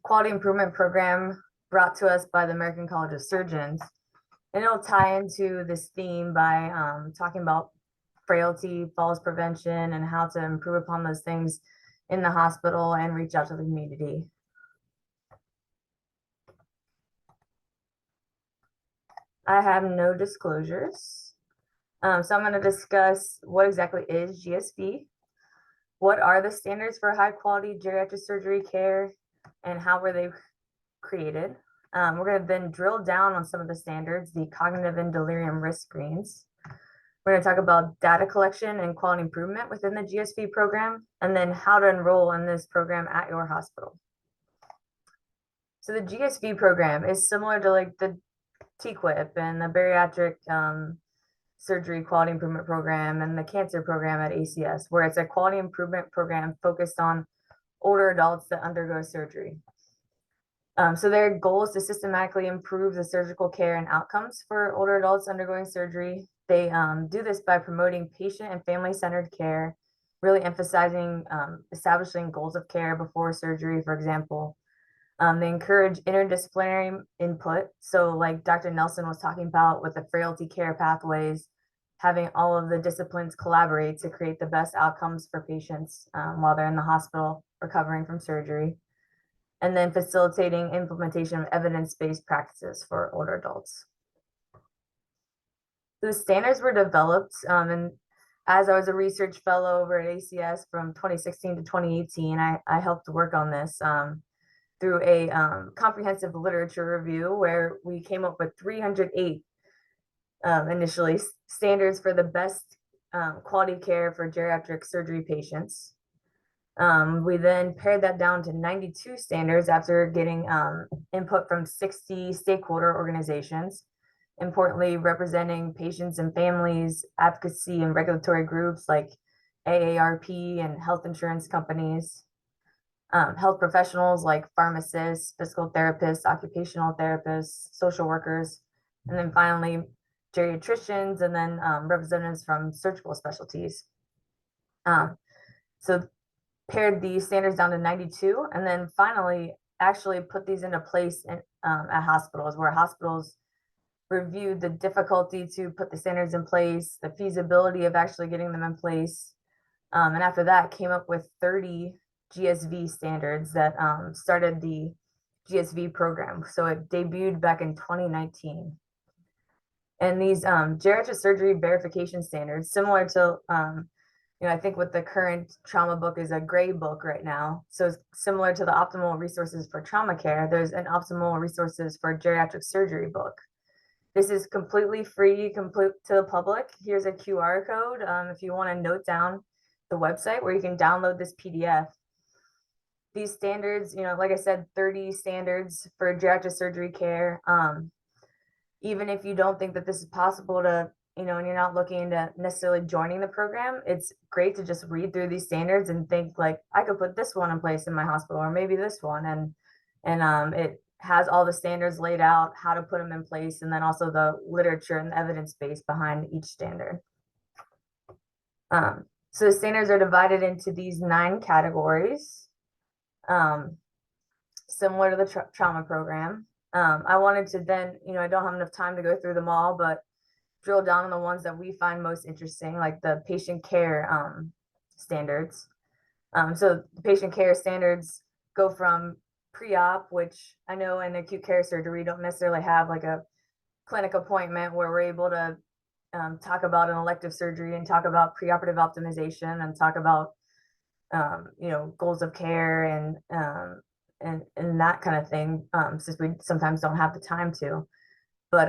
quality improvement program brought to us by the American College of Surgeons. And it'll tie into this theme by talking about frailty, falls prevention, and how to improve upon those things in the hospital and reach out to the community. I have no disclosures. So I'm going to discuss what exactly is GSV, what are the standards for high quality geriatric surgery care, and how were they created. We're going to then drill down on some of the standards, the cognitive and delirium risk screens. We're going to talk about data collection and quality improvement within the GSV program, and then how to enroll in this program at your hospital. So the GSV program is similar to like the TQIP and the bariatric surgery quality improvement program and the cancer program at ACS, where it's a quality improvement program focused on older adults that undergo surgery. So their goal is to systematically improve the surgical care and outcomes for older adults undergoing surgery. They do this by promoting patient and family-centered care, really emphasizing establishing goals of care before surgery, for example. They encourage interdisciplinary input. So like Dr. Nelson was talking about with the frailty care pathways, having all of the disciplines collaborate to create the best outcomes for patients while they're in the hospital recovering from surgery. And then facilitating implementation of evidence-based practices for older adults. The standards were developed, and as I was a research fellow over at ACS from 2016 to 2018, I helped work on this through a comprehensive literature review where we came up with 308 initially standards for the best quality care for geriatric surgery patients. We then pared that down to 92 standards after getting input from 60 stakeholder organizations, importantly representing patients and families, advocacy and regulatory groups like AARP and health insurance companies, health professionals like pharmacists, physical therapists, occupational therapists, social workers, and then finally geriatricians, and then representatives from surgical specialties. So pared these standards down to 92, and then finally actually put these into place at hospitals, where hospitals reviewed the difficulty to put the standards in place, the feasibility of actually getting them in place. And after that came up with 30 GSV standards that started the GSV program. So it debuted back in 2019. And these geriatric surgery verification standards, similar to I think what the current trauma book is a gray book right now. So it's similar to the optimal resources for trauma care. There's an optimal resources for geriatric surgery book. This is completely free, complete to the public. Here's a QR code if you want to note down the website where you can download this PDF. These standards, like I said, 30 standards for geriatric surgery care. Even if you don't think that this is possible to, and you're not looking into necessarily joining the program, it's great to just read through these standards and think like, I could put this one in place in my hospital, or maybe this one. And it has all the standards laid out, how to put them in place, and then also the literature and the evidence base behind each standard. So the standards are divided into these 9 categories, similar to the trauma program. I wanted to then, I don't have enough time to go through them all, but drill down on the ones that we find most interesting, like the patient care standards. So the patient care standards go from pre-op, which I know in acute care surgery, we don't necessarily have like a clinic appointment where we're able to talk about an elective surgery and talk about preoperative optimization and talk about, goals of care and that kind of thing, since we sometimes don't have the time to. But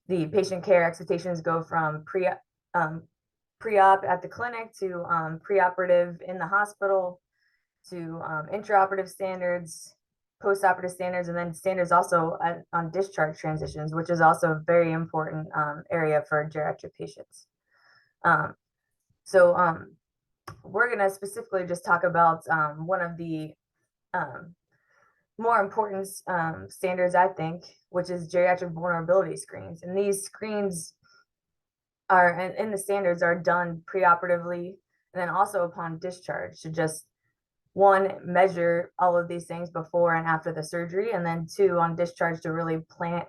the patient care expectations go from pre-op at the clinic to preoperative in the hospital to intraoperative standards, postoperative standards, and then standards also on discharge transitions, which is also a very important area for geriatric patients. So we're going to specifically just talk about one of the more important standards, I think, which is geriatric vulnerability screens. And these screens are, and the standards are done preoperatively and then also upon discharge to just, 1, measure all of these things before and after the surgery, and then 2, on discharge to really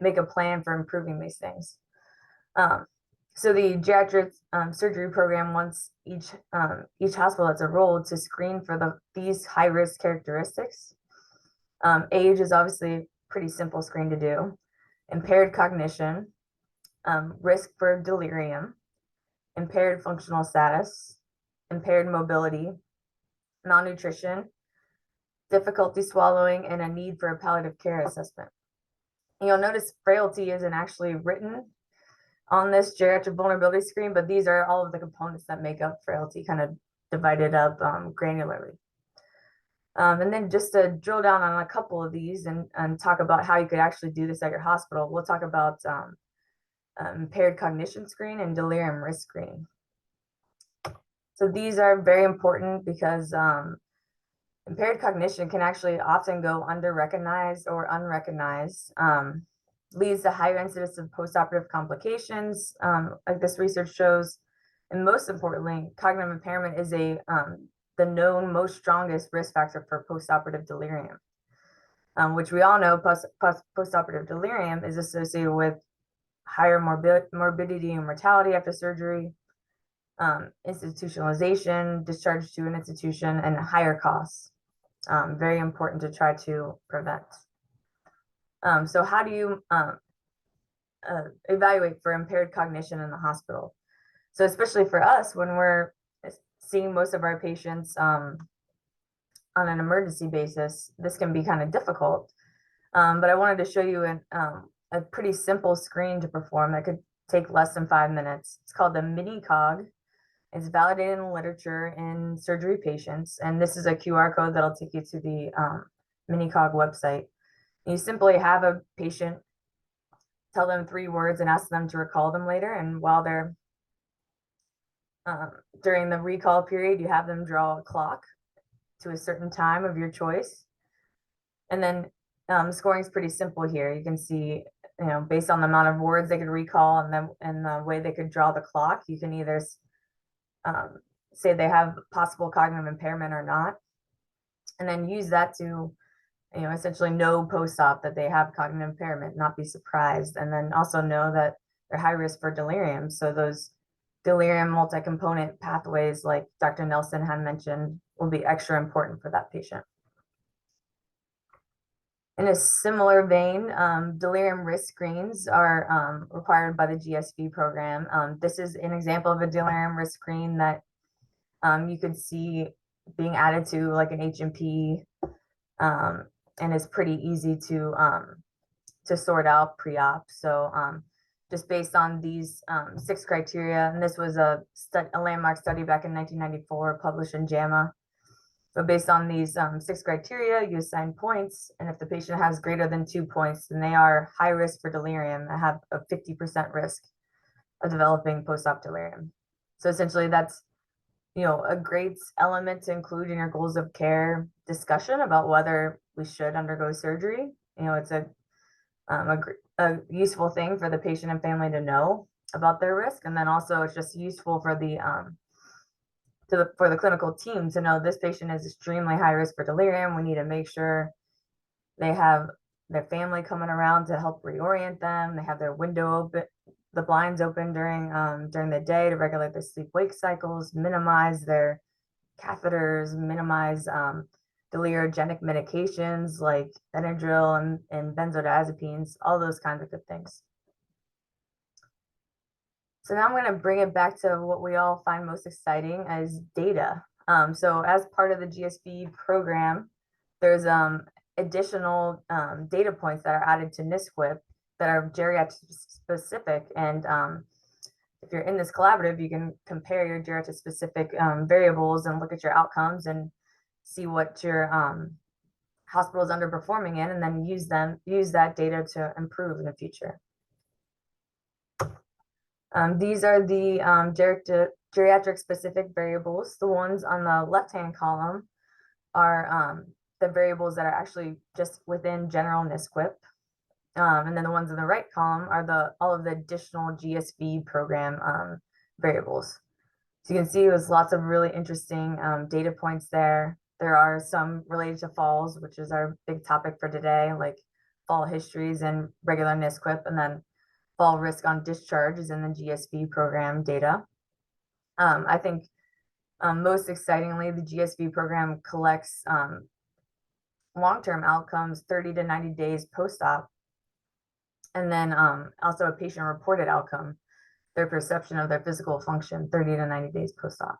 make a plan for improving these things. So the geriatric surgery program wants each hospital that's enrolled to screen for these high-risk characteristics. Age is obviously a pretty simple screen to do. Impaired cognition, risk for delirium, impaired functional status, impaired mobility, malnutrition, difficulty swallowing, and a need for a palliative care assessment. You'll notice frailty isn't actually written on this geriatric vulnerability screen, but these are all of the components that make up frailty, kind of divided up granularly. And then just to drill down on a couple of these and talk about how you could actually do this at your hospital, we'll talk about impaired cognition screen and delirium risk screen. So these are very important because impaired cognition can actually often go under-recognized or unrecognized, leads to higher incidence of postoperative complications, like this research shows. And most importantly, cognitive impairment is the known most strongest risk factor for postoperative delirium, which we all know postoperative delirium is associated with higher morbidity and mortality after surgery, institutionalization, discharge to an institution, and higher costs. Very important to try to prevent. So how do you evaluate for impaired cognition in the hospital? So especially for us, when we're seeing most of our patients on an emergency basis, this can be kind of difficult. But I wanted to show you a pretty simple screen to perform that could take less than 5 minutes. It's called the mini-cog. It's validated in the literature in surgery patients. And this is a QR code that'll take you to the mini-cog website. You simply have a patient, tell them 3 words and ask them to recall them later. And while they're during the recall period, you have them draw a clock to a certain time of your choice. And then scoring is pretty simple here. You can see, based on the amount of words they could recall and the way they could draw the clock, you can either say they have possible cognitive impairment or not, and then use that to, essentially know post-op that they have cognitive impairment, not be surprised, and then also know that they're high risk for delirium. So those delirium multi-component pathways, like Dr. Nelson had mentioned, will be extra important for that patient. In a similar vein, delirium risk screens are required by the GSV program. This is an example of a delirium risk screen that you could see being added to like an H&P, and is pretty easy to sort out pre-op. So just based on these 6 criteria, and this was a landmark study back in 1994 published in JAMA. So based on these 6 criteria, you assign points, and if the patient has greater than 2 points, then they are high risk for delirium and have a 50% risk of developing post-op delirium. So essentially that's, a great element to include in your goals of care discussion about whether we should undergo surgery. It's a useful thing for the patient and family to know about their risk. And then also it's just useful for the clinical team to know this patient is extremely high risk for delirium. We need to make sure they have their family coming around to help reorient them. They have their window open, the blinds open during the day to regulate their sleep-wake cycles, minimize their catheters, minimize deliriogenic medications like Benadryl and benzodiazepines, all those kinds of good things. So now I'm going to bring it back to what we all find most exciting as data. So as part of the GSV program, there's additional data points that are added to NSQIP that are geriatric specific. And if you're in this collaborative, you can compare your geriatric specific variables and look at your outcomes and see what your hospital is underperforming in, and then use that data to improve in the future. These are the geriatric specific variables. The ones on the left-hand column are the variables that are actually just within general NSQIP. And then the ones in the right column are all of the additional GSV program variables. So you can see there's lots of really interesting data points there. There are some related to falls, which is our big topic for today, like fall histories and regular NSQIP, and then fall risk on discharge is in the GSV program data. I think most excitingly, the GSV program collects long-term outcomes 30 to 90 days post-op. And then also a patient-reported outcome, their perception of their physical function 30 to 90 days post-op.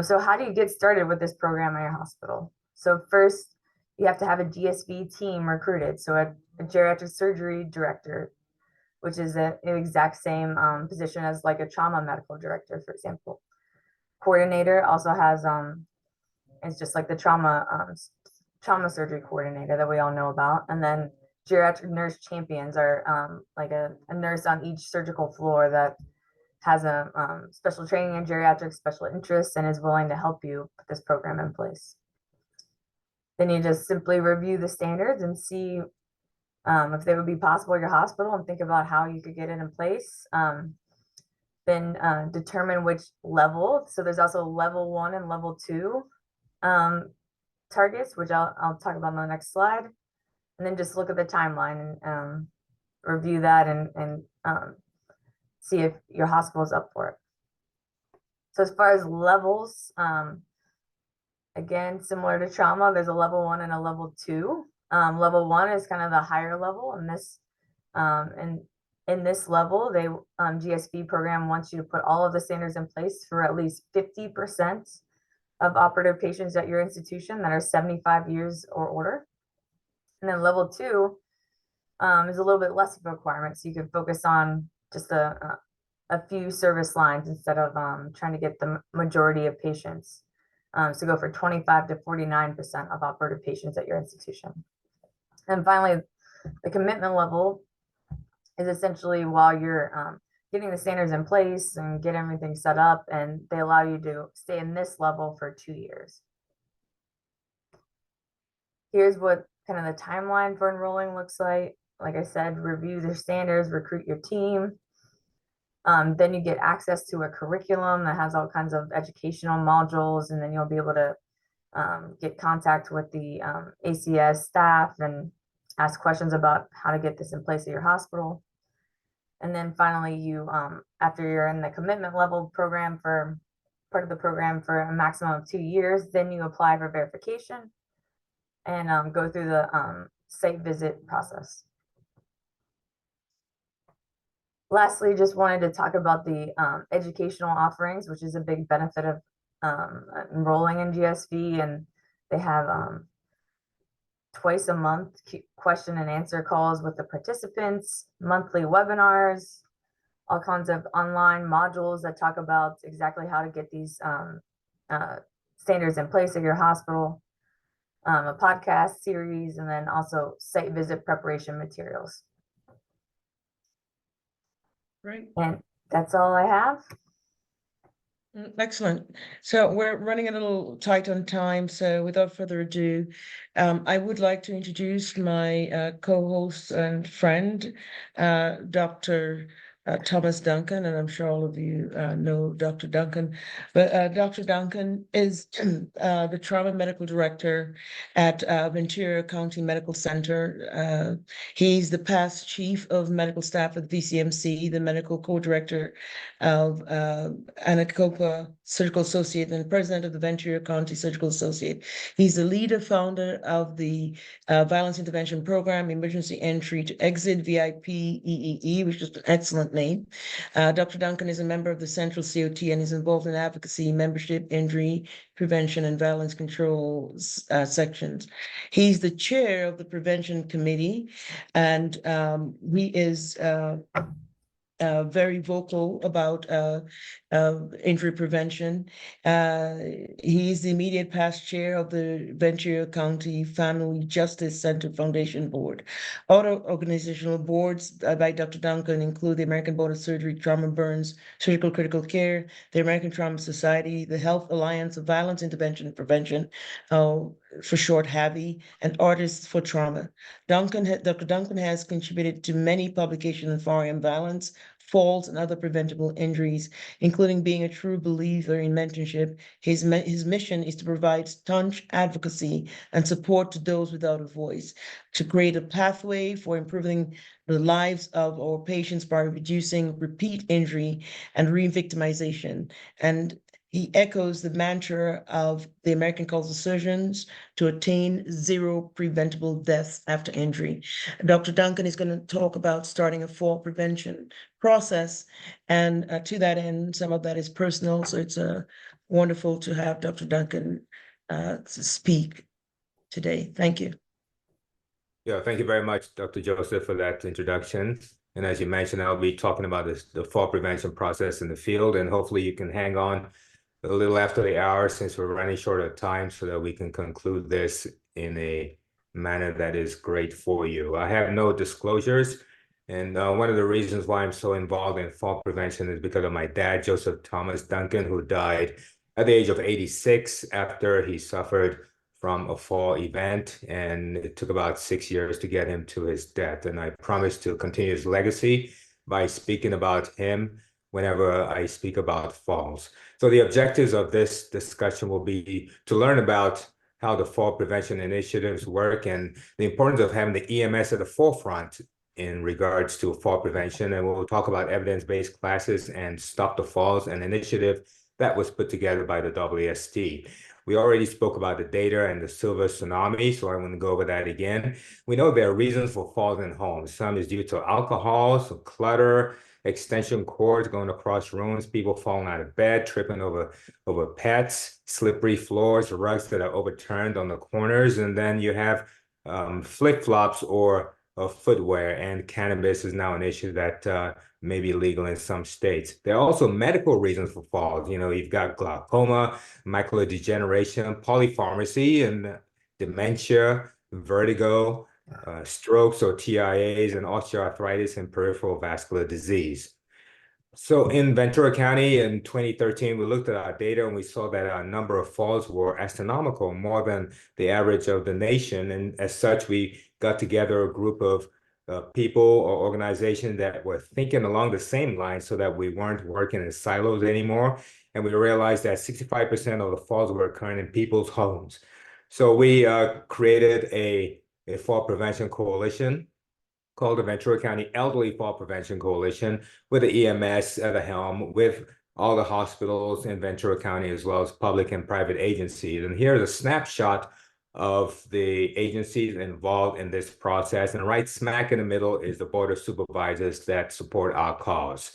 So how do you get started with this program at your hospital? So first, you have to have a GSV team recruited. So a geriatric surgery director, which is an exact same position as like a trauma medical director, for example. Coordinator also has, it's just like the trauma surgery coordinator that we all know about. And then geriatric nurse champions are like a nurse on each surgical floor that has a special training in geriatrics, special interests, and is willing to help you put this program in place. Then you just simply review the standards and see if they would be possible at your hospital and think about how you could get it in place. Then determine which level. So there's also level 1 and level 2 targets, which I'll talk about on the next slide. And then just look at the timeline and review that and see if your hospital is up for it. So as far as levels, again, similar to trauma, there's a level 1 and a level 2. Level 1 is kind of the higher level, and this in this level, they GSV program wants you to put all of the standards in place for at least 50% of operative patients at your institution that are 75 years or older. And then level 2 is a little bit less of a requirement, so you can focus on just a few service lines instead of trying to get the majority of patients. So go for 25 to 49% of operative patients at your institution. And finally, the commitment level is essentially while you're getting the standards in place and get everything set up, and they allow you to stay in this level for 2 years. Here's what kind of the timeline for enrolling looks like. Like I said, review their standards, recruit your team. Then you get access to a curriculum that has all kinds of educational modules, and then you'll be able to get contact with the ACS staff and ask questions about how to get this in place at your hospital. And then finally, you after you're in the commitment level program for part of the program for a maximum of 2 years, then you apply for verification and go through the site visit process. Lastly, just wanted to talk about the educational offerings, which is a big benefit of enrolling in GSV. And they have twice a month question and answer calls with the participants, monthly webinars, all kinds of online modules that talk about exactly how to get these standards in place at your hospital, a podcast series, and then also site visit preparation materials. Great. And that's all I have. Excellent. So we're running a little tight on time. So without further ado, I would like to introduce my co-host and friend, Dr. Thomas Duncan, and I'm sure all of you know Dr. Duncan. But Dr. Duncan is the trauma medical director at Ventura County Medical Center. He's the past chief of medical staff at VCMC, the medical co-director of Anacopa Surgical Associate and president of the Ventura County Surgical Associate. He's the leader founder of the Violence Intervention Program, Emergency Entry to Exit, VIP EEE, which is an excellent name. Dr. Duncan is a member of the Central COT and is involved in advocacy, membership, injury prevention, and violence control sections. He's the chair of the prevention committee, and he is very vocal about injury prevention. He's the immediate past chair of the Ventura County Family Justice Center Foundation Board. Other organizational boards by Dr. Duncan include the American Board of Surgery, Trauma Burns, Surgical Critical Care, the American Trauma Society, the Health Alliance of Violence Intervention and Prevention, for short, HAVI, and Artists for Trauma. Dr. Duncan has contributed to many publications on firearm violence, falls, and other preventable injuries, including being a true believer in mentorship. His mission is to provide staunch advocacy and support to those without a voice, to create a pathway for improving the lives of our patients by reducing repeat injury and re-victimization. And He echoes the mantra of the American College of Surgeons to attain zero preventable deaths after injury. Dr. Duncan is going to talk about starting a fall prevention process. And to that end, some of that is personal. So it's wonderful to have Dr. Duncan to speak today. Thank you. Yeah, thank you very much, Dr. Joseph, for that introduction. And as you mentioned, I'll be talking about the fall prevention process in the field, and hopefully you can hang on a little after the hour since we're running short of time so that we can conclude this in a manner that is great for you. I have no disclosures, and one of the reasons why I'm so involved in fall prevention is because of my dad, Joseph Thomas Duncan, who died at the age of 86 after he suffered from a fall event, and it took about 6 years to get him to his death. And I promise to continue his legacy by speaking about him whenever I speak about falls. So the objectives of this discussion will be to learn about how the fall prevention initiatives work and the importance of having the EMS at the forefront in regards to fall prevention. And we'll talk about evidence-based classes and Stop the Falls, an initiative that was put together by the AAST. We already spoke about the data and the silver tsunami, so I want to go over that again. We know there are reasons for falls in homes. Some is due to alcohol, so clutter, extension cords going across rooms, people falling out of bed, tripping over pets, slippery floors, rugs that are overturned on the corners, and then you have flip-flops or footwear, and cannabis is now an issue that may be legal in some states. There are also medical reasons for falls. You know, you've got glaucoma, macular degeneration, polypharmacy, and dementia, vertigo, strokes or TIAs, and osteoarthritis and peripheral vascular disease. So in Ventura County in 2013, we looked at our data and we saw that our number of falls were astronomical, more than the average of the nation. And as such, we got together a group of people or organizations that were thinking along the same lines so that we weren't working in silos anymore. And we realized that 65% of the falls were occurring in people's homes. So we created a fall prevention coalition called the Ventura County Elderly Fall Prevention Coalition, with the EMS at the helm, with all the hospitals in Ventura County, as well as public and private agencies. And here's a snapshot of the agencies involved in this process. And right smack in the middle is the Board of Supervisors that support our cause.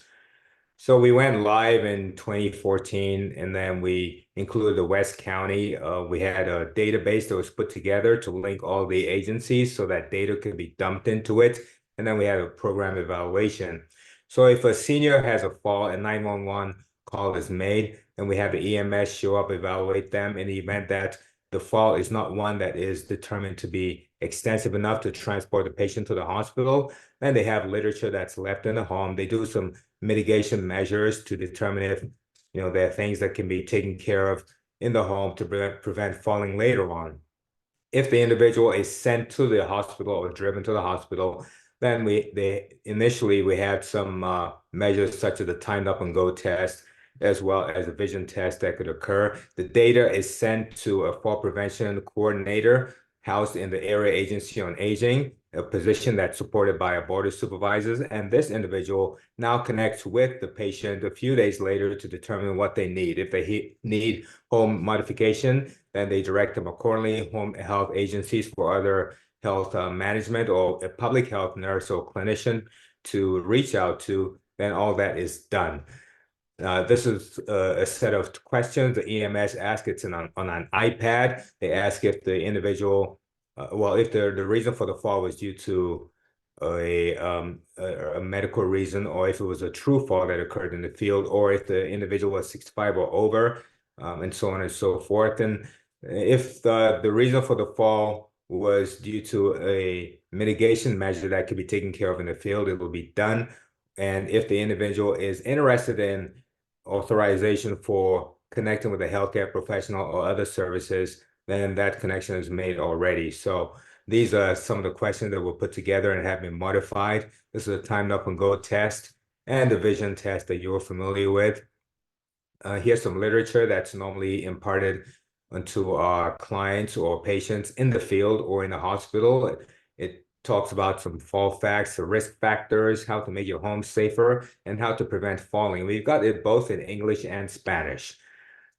So we went live in 2014, and then we included the West County. We had a database that was put together to link all the agencies so that data could be dumped into it. And then we had a program evaluation. So if a senior has a fall, a 911 call is made, and we have the EMS show up, evaluate them. In the event that the fall is not one that is determined to be extensive enough to transport the patient to the hospital, then they have literature that's left in the home. They do some mitigation measures to determine if, you know, there are things that can be taken care of in the home to prevent falling later on. If the individual is sent to the hospital or driven to the hospital, then initially we had some measures such as the timed up and go test, as well as a vision test that could occur. The data is sent to a fall prevention coordinator housed in the Area Agency on Aging, a position that's supported by a board of supervisors. And this individual now connects with the patient a few days later to determine what they need. If they need home modification, then they direct them accordingly. Home health agencies for other health management, or a public health nurse or clinician to reach out to, then all that is done. This is a set of questions the EMS asks. It's on an iPad. They ask if the individual, if the reason for the fall was due to a medical reason, or if it was a true fall that occurred in the field, or if the individual was 65 or over, and so on and so forth. And if the reason for the fall was due to a mitigation measure that could be taken care of in the field, it will be done. And if the individual is interested in authorization for connecting with a healthcare professional or other services, then that connection is made already. So these are some of the questions that were put together and have been modified. This is a timed up and go test and the vision test that you're familiar with. Here's some literature that's normally imparted onto our clients or patients in the field or in the hospital. It talks about some fall facts, the risk factors, how to make your home safer, and how to prevent falling. We've got it both in English and Spanish.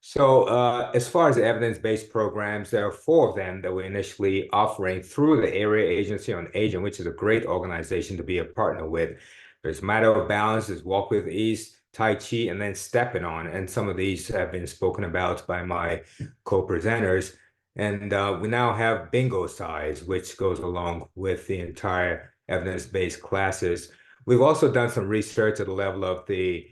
So as far as evidence-based programs, there are 4 of them that we're initially offering through the Area Agency on Aging, which is a great organization to be a partner with. There's Matter of Balance, there's Walk with Ease, Tai Chi, and then Stepping On. And some of these have been spoken about by my co-presenters. And we now have Bingo Size, which goes along with the entire evidence-based classes. We've also done some research at the level of the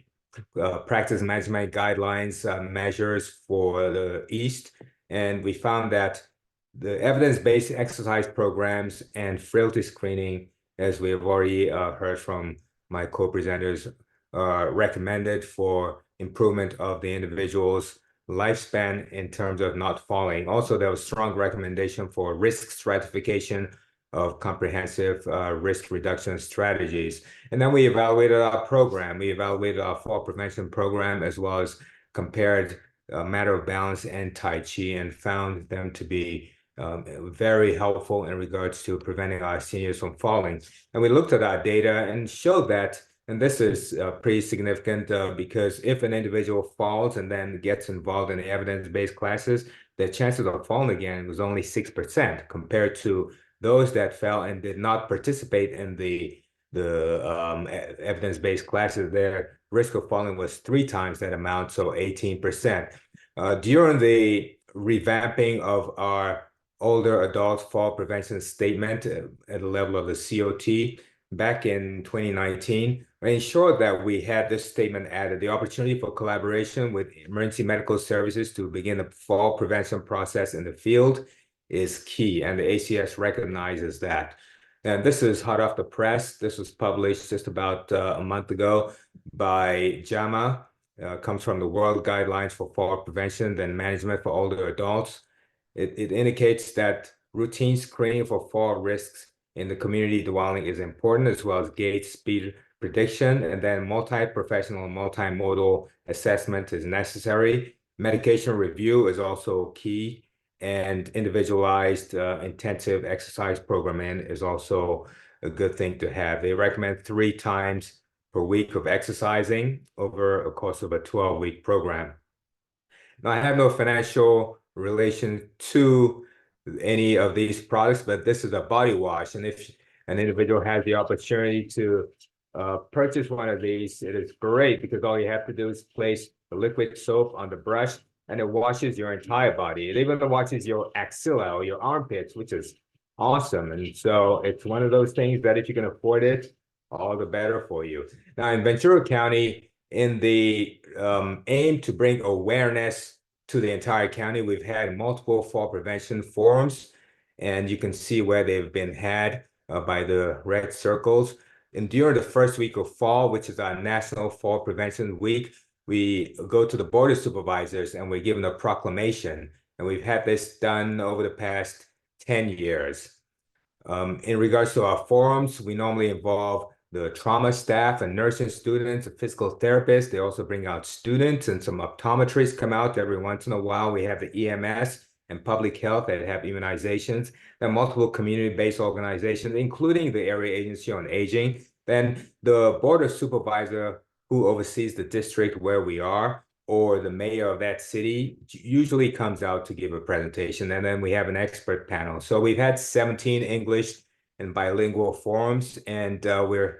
practice management guidelines measures for the East, and we found that the evidence-based exercise programs and frailty screening, as we have already heard from my co-presenters, are recommended for improvement of the individual's lifespan in terms of not falling. Also, there was strong recommendation for risk stratification of comprehensive risk reduction strategies. And then we evaluated our program. We evaluated our fall prevention program as well as compared Matter of Balance and Tai Chi and found them to be very helpful in regards to preventing our seniors from falling. And we looked at our data and showed that, and this is pretty significant because if an individual falls and then gets involved in the evidence-based classes, the chances of falling again was only 6% compared to those that fell and did not participate in the evidence-based classes. Their risk of falling was 3 times that amount, so 18%. During the revamping of our older adults fall prevention statement at the level of the COT back in 2019, we ensured that we had this statement added: the opportunity for collaboration with emergency medical services to begin the fall prevention process in the field is key, and the ACS recognizes that. And this is hot off the press. This was published just about a month ago by JAMA. Comes from the World Guidelines for Fall Prevention and Management for Older Adults. It indicates that routine screening for fall risks in the community dwelling is important, as well as gait speed prediction, and then multi-professional and multimodal assessment is necessary. Medication review is also key, and individualized intensive exercise programming is also a good thing to have. They recommend 3 times per week of exercising over a course of a 12-week program. Now, I have no financial relation to any of these products, but this is a body wash, and if an individual has the opportunity to purchase one of these, it is great because all you have to do is place the liquid soap on the brush and it washes your entire body. It even washes your axilla or your armpits, which is awesome. And so it's one of those things that if you can afford it, all the better for you. Now, in Ventura County, in the aim to bring awareness to the entire county, we've had multiple fall prevention forums, and you can see where they've been had by the red circles. And during the first week of fall, which is our National Fall Prevention Week, we go to the board of supervisors and we're given a proclamation. And we've had this done over the past 10 years. In regards to our forums, we normally involve the trauma staff and nursing students, and physical therapists. They also bring out students, and some optometrists come out every once in a while. We have the EMS and public health that have immunizations. There are multiple community-based organizations, including the Area Agency on Aging. Then the board of supervisor who oversees the district where we are, or the mayor of that city, usually comes out to give a presentation. And then we have an expert panel. So we've had 17 English and bilingual forums, and we're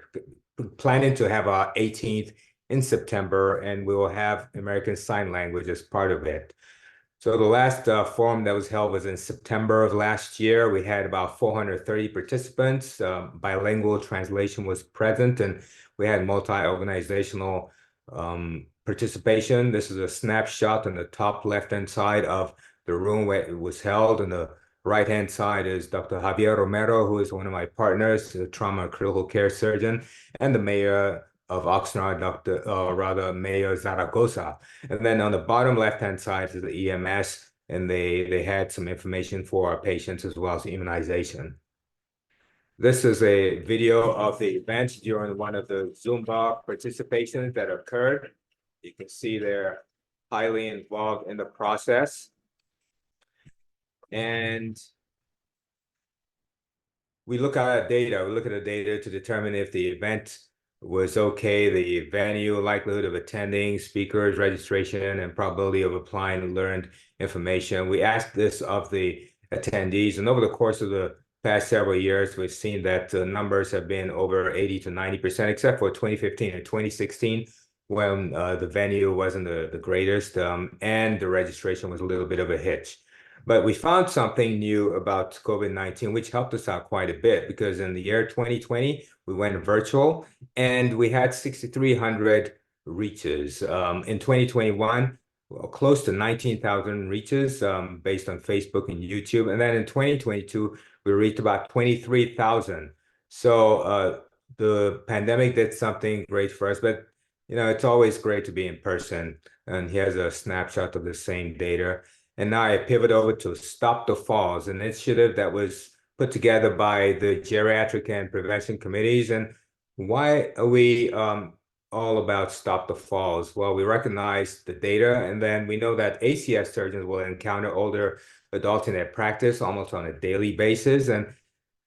planning to have our 18th in September, and we will have American Sign Language as part of it. So the last forum that was held was in September of last year. We had about 430 participants. Bilingual translation was present, and we had multi-organizational participation. This is a snapshot on the top left-hand side of the room where it was held, and the right-hand side is Dr. Javier Romero, who is one of my partners, a trauma and critical care surgeon, and the mayor of Oxnard, Mayor Zaragoza. And then on the bottom left-hand side is the EMS, and they had some information for our patients as well as immunization. This is a video of the event during one of the Zumba participations that occurred. You can see they're highly involved in the process. And we look at the data to determine if the event was okay, the venue, likelihood of attending, speakers, registration, and probability of applying learned information. We asked this of the attendees, and over the course of the past several years, we've seen that the numbers have been over 80 to 90%, except for 2015 and 2016, when the venue wasn't the greatest, and the registration was a little bit of a hitch. But we found something new about COVID-19, which helped us out quite a bit, because in the year 2020, we went virtual and we had 6,300 reaches. In 2021, close to 19,000 reaches based on Facebook and YouTube. And then in 2022, we reached about 23,000. So the pandemic did something great for us, but it's always great to be in person. And here's a snapshot of the same data. And now I pivot over to Stop the Falls, an initiative that was put together by the geriatric and prevention committees. And why are we all about Stop the Falls? Well, we recognize the data, and then we know that ACS surgeons will encounter older adults in their practice almost on a daily basis. And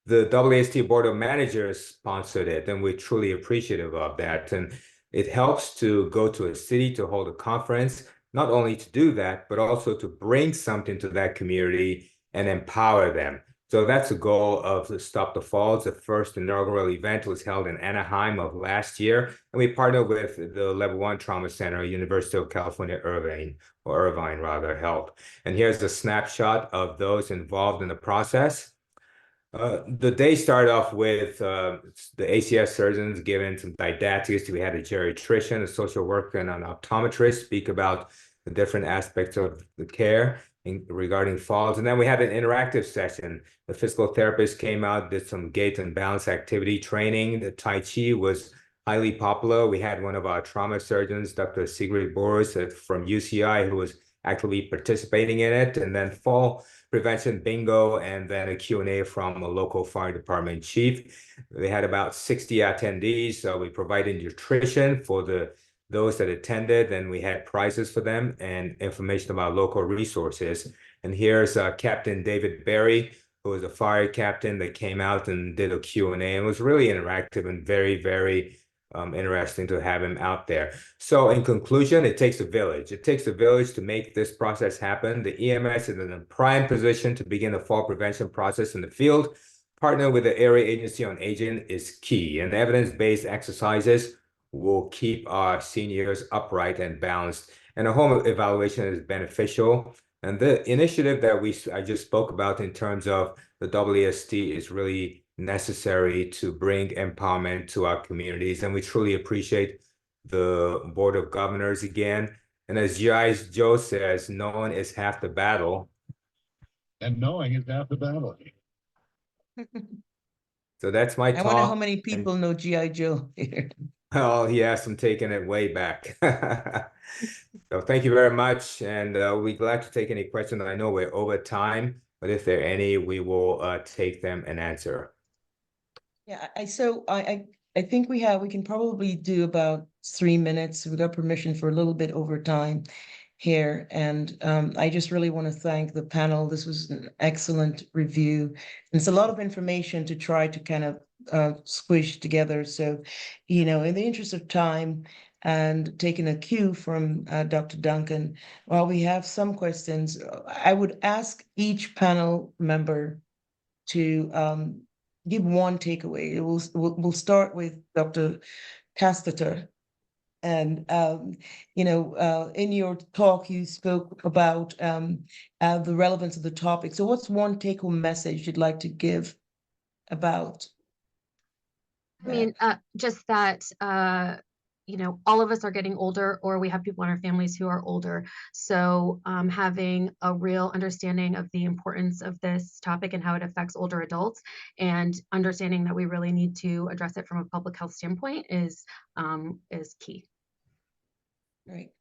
the AAST Board of Managers sponsored it, and we're truly appreciative of that. And it helps to go to a city to hold a conference, not only to do that, but also to bring something to that community and empower them. So that's the goal of the Stop the Falls. The first inaugural event was held in Anaheim of last year, and we partnered with the Level 1 Trauma Center, University of California, Irvine Health. And here's a snapshot of those involved in the process. The day started off with the ACS surgeons giving some didactics. We had a geriatrician, a social worker, and an optometrist speak about the different aspects of the care regarding falls. And then we had an interactive session. The physical therapist came out, did some gait and balance activity training. The Tai Chi was highly popular. We had one of our trauma surgeons, Dr. Sigrid Boris from UCI, who was actively participating in it. And then fall prevention bingo, and then a Q&A from a local fire department chief. They had about 60 attendees. So we provided nutrition for those that attended, and we had prizes for them and information about local resources. And here's Captain David Berry, who was a fire captain that came out and did a Q&A. It was really interactive and very, very interesting to have him out there. So in conclusion, it takes a village. It takes a village to make this process happen. The EMS is in a prime position to begin the fall prevention process in the field. Partner with the Area Agency on Aging is key, and evidence-based exercises will keep our seniors upright and balanced. And a home evaluation is beneficial. And the initiative that I just spoke about in terms of the AAST is really necessary to bring empowerment to our communities. And we truly appreciate the Board of Governors again. And as G.I. Joe says, knowing is half the battle. And knowing is half the battle. So that's my I talk. wonder how many people know G.I. Joe here. Oh, yes, I'm taking it way back. So thank you very much. And we'll be glad to take any questions. I know we're over time, but if there are any, we will take them and answer. Yeah, I think we can probably do about 3 minutes. We got permission for a little bit over time here. And I just really want to thank the panel. This was an excellent review. And it's a lot of information to try to kind of squish together. So, in the interest of time and taking a cue from Dr. Duncan, while we have some questions, I would ask each panel member to give one takeaway. We'll start with Dr. Castater. And, in your talk, you spoke about the relevance of the topic. So what's one take-home message you'd like to give about I mean, just that, all of us are getting older, or we have people in our families who are older. So having a real understanding of the importance of this topic and how it affects older adults, and understanding that we really need to address it from a public health standpoint is key. Right.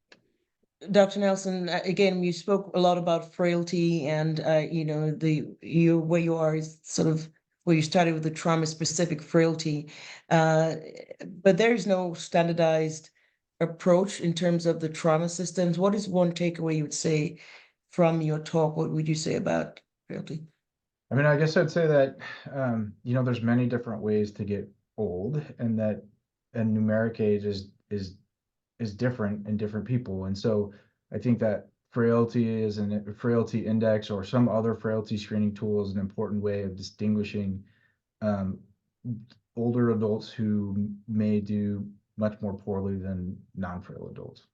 Dr. Nelson, again, you spoke a lot about frailty and, where you are is sort of where you started with the trauma-specific frailty. But there's no standardized approach in terms of the trauma systems. What is one takeaway you would say from your talk? What would you say about frailty? I mean, I guess I'd say that, there's many different ways to get old, and that and numeric age is different in different people. And so I think that frailty is a frailty index or some other frailty screening tool is an important way of distinguishing older adults who may do much more poorly than non-frail adults.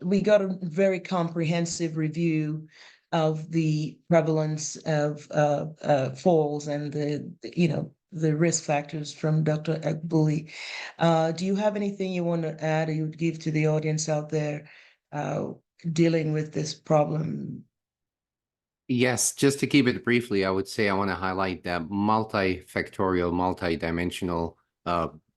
We got a very comprehensive review of the prevalence of falls and the risk factors from Dr. Elkbuli. Do you have anything you want to add or you would give to the audience out there dealing with this problem? Yes, just to keep it briefly, I would say I want to highlight that multifactorial, multidimensional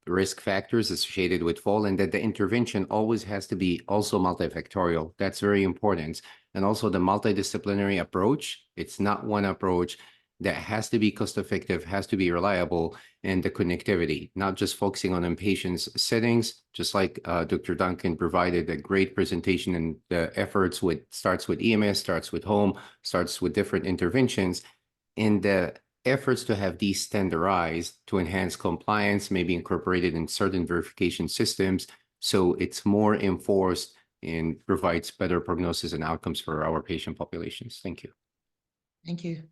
risk factors associated with fall, and that the intervention always has to be also multifactorial. That's very important. And also the multidisciplinary approach. It's not one approach that has to be cost-effective, has to be reliable, and the connectivity, not just focusing on inpatients settings, just like Dr. Duncan provided a great presentation, and the efforts starts with EMS, starts with home, starts with different interventions, and the efforts to have these standardized to enhance compliance, maybe incorporated in certain verification systems, so it's more enforced and provides better prognosis and outcomes for our patient populations. Thank you. Thank you.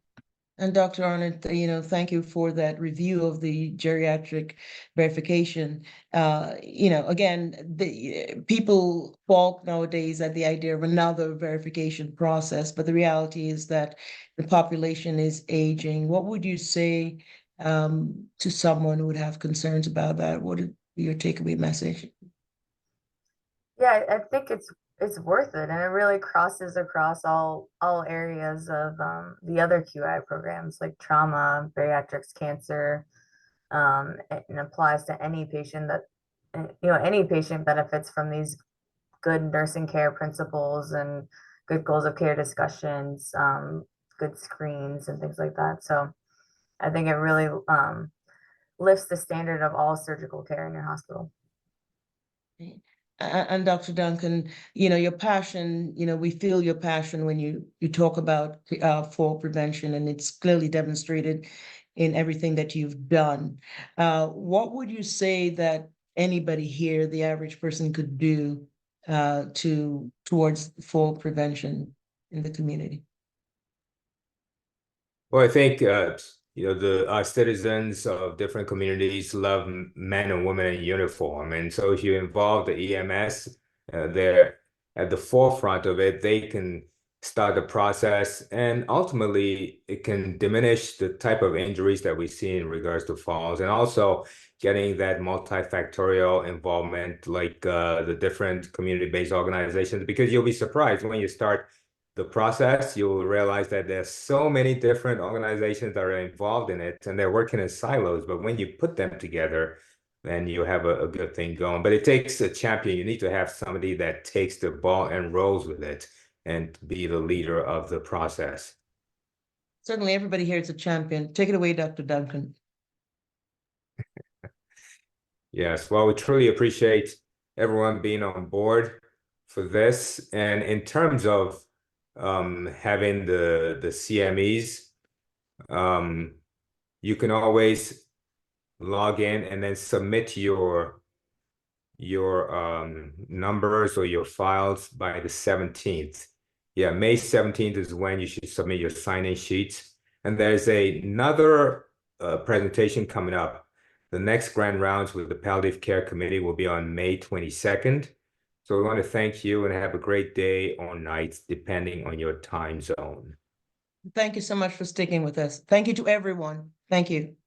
And Dr. Arnott, thank you for that review of the geriatric verification. Again, the people balk nowadays at the idea of another verification process, but the reality is that the population is aging. What would you say to someone who would have concerns about that? What would be your takeaway message? Yeah, I think it's worth it, and it really crosses across all areas of the other QI programs like trauma, bariatrics, cancer, and applies to any patient that any patient benefits from these good nursing care principles and good goals of care discussions, good screens and things like that. So I think it really lifts the standard of all surgical care in your hospital. And Dr. Duncan, your passion, we feel your passion when you talk about fall prevention, and it's clearly demonstrated in everything that you've done. What would you say that anybody here, the average person, could do towards fall prevention in the community? Well, I think our citizens of different communities love men and women in uniform, and so if you involve the EMS, they're at the forefront of it. They can start the process, and ultimately it can diminish the type of injuries that we see in regards to falls, and also getting that multifactorial involvement, like the different community-based organizations, because you'll be surprised when you start the process, you'll realize that there's so many different organizations that are involved in it, and they're working in silos. But when you put them together, then you have a good thing going. But it takes a champion. You need to have somebody that takes the ball and rolls with it and be the leader of the process. Certainly, everybody here is a champion. Take it away, Dr. Duncan. Yes, well, we truly appreciate everyone being on board for this. And in terms of having the CMEs, you can always log in and then submit your numbers or your files by the 17th. Yeah, May 17th is when you should submit your sign-in sheets. And there's another presentation coming up. The next grand rounds with the Palliative Care Committee will be on May 22nd. So we want to thank you and have a great day or night, depending on your time zone. Thank you so much for sticking with us. Thank you to everyone. Thank you.